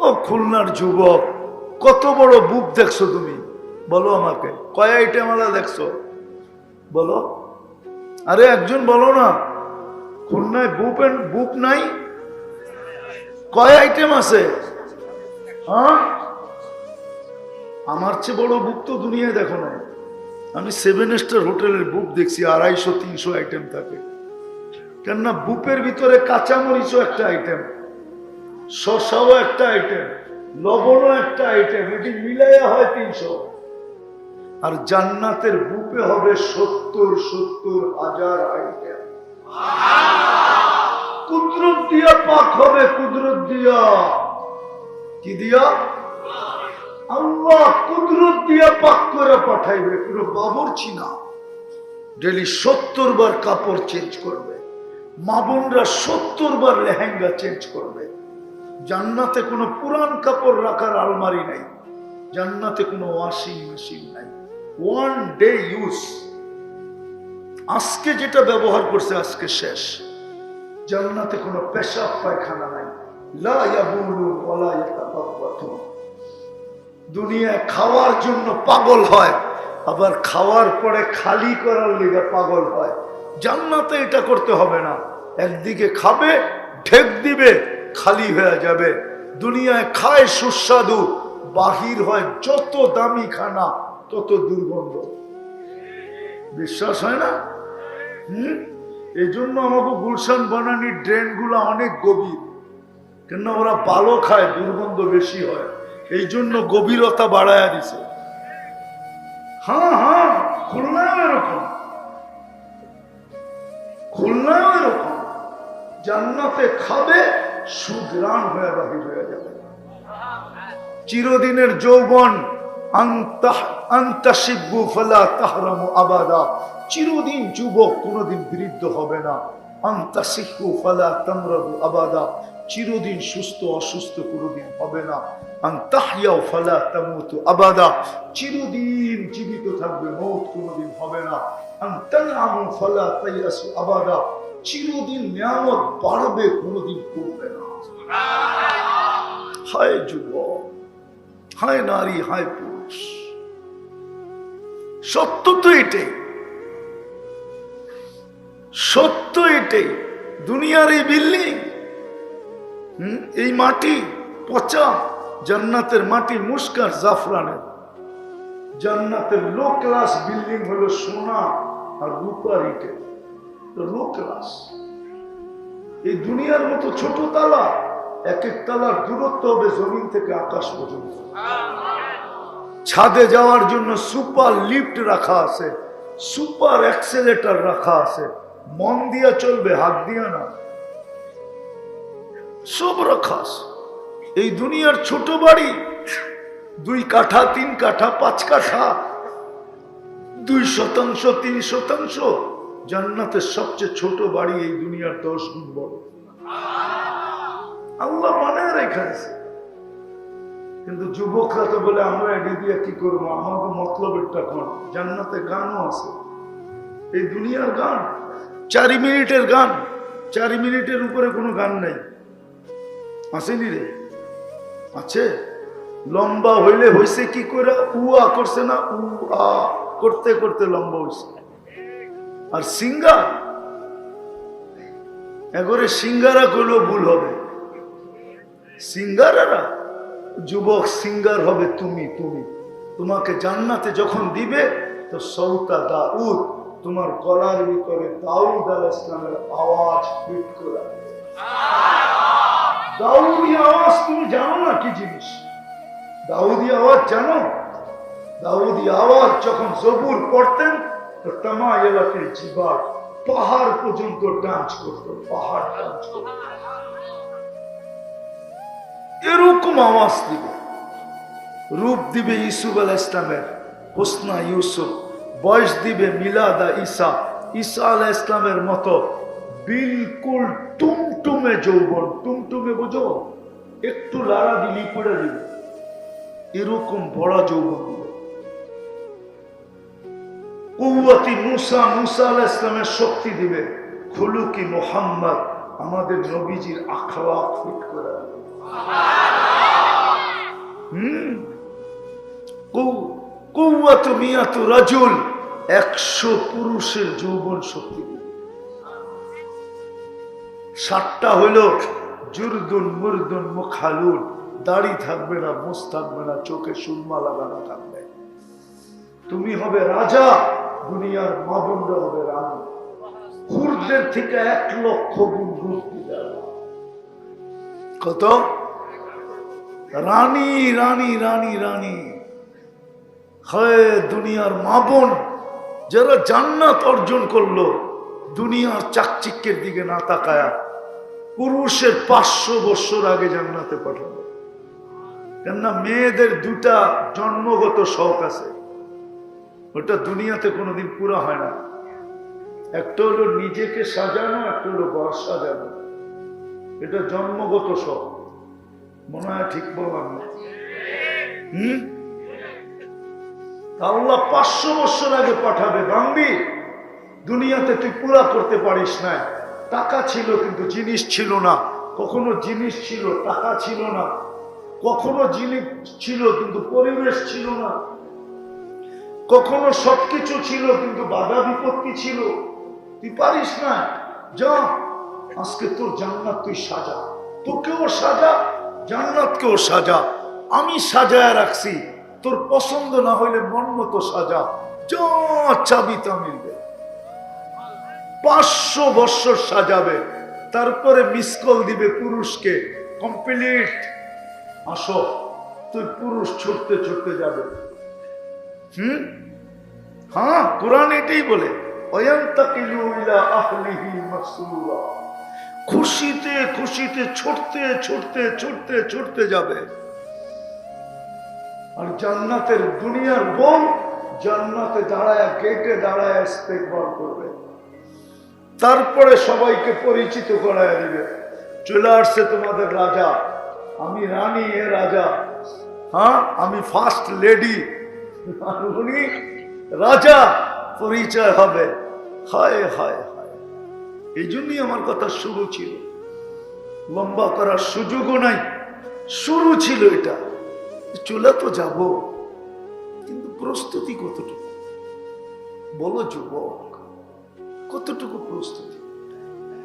ও খুলনার যুবক, কত বড় বুপ দেখছো তুমি, বলো আমাকে, কয় আইটেম আলা দেখছো বলো? আরে একজন বলো না, খুলনায় বুপ নাই, কয় আইটেম আছে? হ্যাঁ, আমার চেয়ে বড় বুপ তো দুনিয়ায় দেখো না। আমি 7 স্টার হোটেলের বুপ দেখছি, 250-300 আইটেম থাকে। কেননা বুপের ভিতরে কাঁচামরিচও একটা আইটেম, শসাও একটা আইটেম, লবণও একটা আইটেম, এটি মিলাইয়া হয় 300। আর জান্নাতের বুপে হবে 70,000 আইটেম। কুদরত দিয়া পাক হবে, কুদরত দিয়া। কি দিয়া? আল্লাহ কুদরত দিয়া পাক করে পাঠাইবে, পুরো বাবুর্চি না। ডেলি 70 বার কাপড় চেঞ্জ করবে, মা বোনরা 70 বার লেহেঙ্গা চেঞ্জ করবে। জান্নাতে কোনো পুরান কাপড় রাখার আলমারি নাই, জান্নাতে কোনো ওয়াশিং মেশিন নাই, 1 ডে ইউজ। আজকে যেটা ব্যবহার করছে আজকে শেষ। জান্নাতে কোনো পেশাব পায়খানা নাই, লা ইয়াবুলুন ওয়ালা ইয়াতাবাওয়াতুন। দুনিয়ায় খাওয়ার জন্য পাগল হয়, আবার খাওয়ার পরে খালি করার লিগে পাগল হয়। জান্নাতে এটা করতে হবে না, একদিকে খাবে, ঢেক দিবে, খালি হয়ে যাবে। দুনিয়ায় খায় সুস্বাদু, বাহির হয় যত দামি খানা তত দুর্গন্ধ। বিশ্বাস হয় না? এই জন্য আমাকে গুলশান বানানির ড্রেন গুলা অনেক গভীর, কেন ওরা ভালো খায়, দুর্গন্ধ বেশি হয়, এই জন্য গভীরতা বাড়ায়া দিছে। হ্যাঁ হ্যাঁ, খুলনাও এরকম, খুলনাও এরকম। জান্নাতে খাবে, সুগ্রাণ হয়ে বাহির হয়ে যাবে। চিরদিনের যৌবন, আন্তাশিব্বু ফালা তাহরামু আবাদা, চিরদিন যুবক, কোনোদিন বৃদ্ধ হবে না। আন্তাশিব্বু ফালা তামরাদু আবাদা, চিরদিন সুস্থ অসুস্থ কোনোদিন হবে না। আন্তাহইয়াউ ফালা তামুতু আবাদা, চিরদিন জীবিত থাকবে, মওত কোনোদিন হবে না। আনতানআমু ফালা তাইয়াসু আবাদা, চিরদিন নিয়ামত বাড়বে, কোনোদিন কমবে না। হায় যুবক, হায় নারী, হায় পুরুষ, সত্য তো এটাই, সত্য এটাই। দুনিয়ার এই বিল্ডিং, এই মাটি পচা, জান্নাতের মাটি মুস্কার জাফরানের। জান্নাতের লো ক্লাস বিল্ডিং হলো সোনা আর রূপার ইটে, লো ক্লাস। এই দুনিয়ার মতো ছোট তালা, এক এক তালার দূরত্ব হবে জমিন থেকে আকাশ পর্যন্ত। ছাদে যাওয়ার জন্য সুপার লিফট রাখা আছে, সুপার অ্যাক্সেলেটর রাখা আছে, মন দিয়া চলবে, হাত দিয়া না, সব রাখা আছে। এই দুনিয়ার ছোট বাড়ি, 2 কাঠা 3 কাঠা 5 কাঠা, 2%, 3%, জান্নাতের সবচেয়ে ছোট বাড়ি এই দুনিয়ার 10 গুণ বড়। আল্লাহ মানে রেখেছে। কিন্তু যুবকরা তো বলে আমরা এটি দিয়ে কি করবো, আমাকে মতলবেরটা কোন? জান্নাতে গানও আছে, এই দুনিয়ার গান 4 মিনিটের গান, 4 মিনিটের উপরে কোনো গান নাই, আসেনি রে? আছে। লম্বা হইলে হয়েছে কি করে, উয়া করছে না, উ আ করতে করতে লম্বা হয়েছে। আর সিঙ্গার, এগরে সিঙ্গারা করলেও ভুল হবে। সিঙ্গারারা, যুবক সিঙ্গার হবে তুমি। তোমাকে জান্নাতে যখন দিবে তো সৌতা দাউদ, তোমার গলার ভিতরে দাউদ আলাইহিস সালামের আওয়াজ ফিট করা। দাউদি আওয়াজ তুমি জানো না কি জিনিস? দাউদি আওয়াজ জানো? দাউদি আওয়াজ যখন জবুর পড়তেন তো তামা এলাকার জিবাল, পাহাড় পর্যন্ত ডান্স করতো, পাহাড় ডান্স করতো। এরকম আওয়াজ দিবে, রূপ দিবে ইউসুফ আলাইহিস সালামের, হোসনা ইউসুফ, বয়স দিবে মিলাদা ঈসা, ঈসা আলাইহিস সালামের মতো বিলকুল টুমটুমে যৌবন। টুমটুমে বুঝো, একটু লাড়া দিলি পড়ে দিবে, এরকম বড় যৌবন দিবে। কুওয়াতি মুসা, মুসা আলাইহিস সালামের শক্তি দিবে। খুলুকি মুহাম্মদ, আমাদের নবীজির আখলাক ফিট করে। কুওয়াতু মিয়াতু রাজুল, 100 পুরুষের যৌবন শক্তি দিবে। 7টা হইল জুরদুন মুরদুন মুখালুন, দাড়ি থাকবে না, মুছ থাকবে না, চোখে সুরমা লাগানো থাকবে। তুমি হবে রাজা, দুনিয়ার মা বোনরা হবে রানী। হুরদের থেকে 1 লক্ষ গুণ রূপ দিবে। কত? রানী রানী রানী রানী। হয় দুনিয়ার মা বোন যারা জান্নাত অর্জন করলো, দুনিয়ার চাকচিক্যের দিকে না তাকায়া পুরুষের 500 বছর আগে জান্নাতে পাঠাবে। কেননা মেয়েদের 2টা জন্মগত শখ আছে, ওটা দুনিয়াতে কোনোদিন পুরা হয় না। একটা হলো নিজেকে সাজানো, একটা হলো ঘর সাজানো। এটা জন্মগত শখ। মনে হয় ঠিক বললাম না? আল্লাহ 500 বছর আগে পাঠাবে। বান্দি, দুনিয়াতে তুই পুরা করতে পারিস না। টাকা ছিল কিন্তু জিনিস ছিল না। কখনো জিনিস ছিল, টাকা ছিল না। কখনো জিনিস ছিল কিন্তু পরিবেশ ছিল না। কখনো সবকিছু ছিল কিন্তু বাধা বিপত্তি ছিল। তুই পারিস না। যা, আজকে তোর জান্নাত তুই সাজা, তোকেও সাজা, জান্নাতকেও সাজা। আমি সাজায় রাখছি, তোর পছন্দ না হইলে মন মতো সাজা, যা চাবি তা মিলবে। 500 বছর সাজাবে, তারপরে মিস কল দিবে পুরুষকে, কমপ্লিট, আসো। তুই পুরুষ ছুটতে ছুটতে যাবে। হ্যাঁ, কোরআন এটাই বলে, ওয়ায়ান্তাকিলু ইলা আহলিহি মাসরুরা, খুশিতে খুশিতে ছুটতে ছুটতে ছুটতে ছুটতে যাবে। আর জান্নাতের দুনিয়ার বউ জান্নাতে দাঁড়ায়, গেটে দাঁড়ায় ইস্তেকবার করবে। তারপরে সবাইকে পরিচিত করায় দিবে, চলে আসছে তোমাদের রাজা, আমি রানী, এ রাজা, হ্যাঁ আমি ফার্স্ট লেডি, উনি রাজা, পরিচয় হবে। হায় হায় হায়। এই জন্যই আমার কথা শুরু ছিল, লম্বা করার সুযোগও নাই, শুরু ছিল এটা। চলে তো যাব, কিন্তু প্রস্তুতি কতটুকু বলো যুবক, কতটুকু প্রস্তুতি?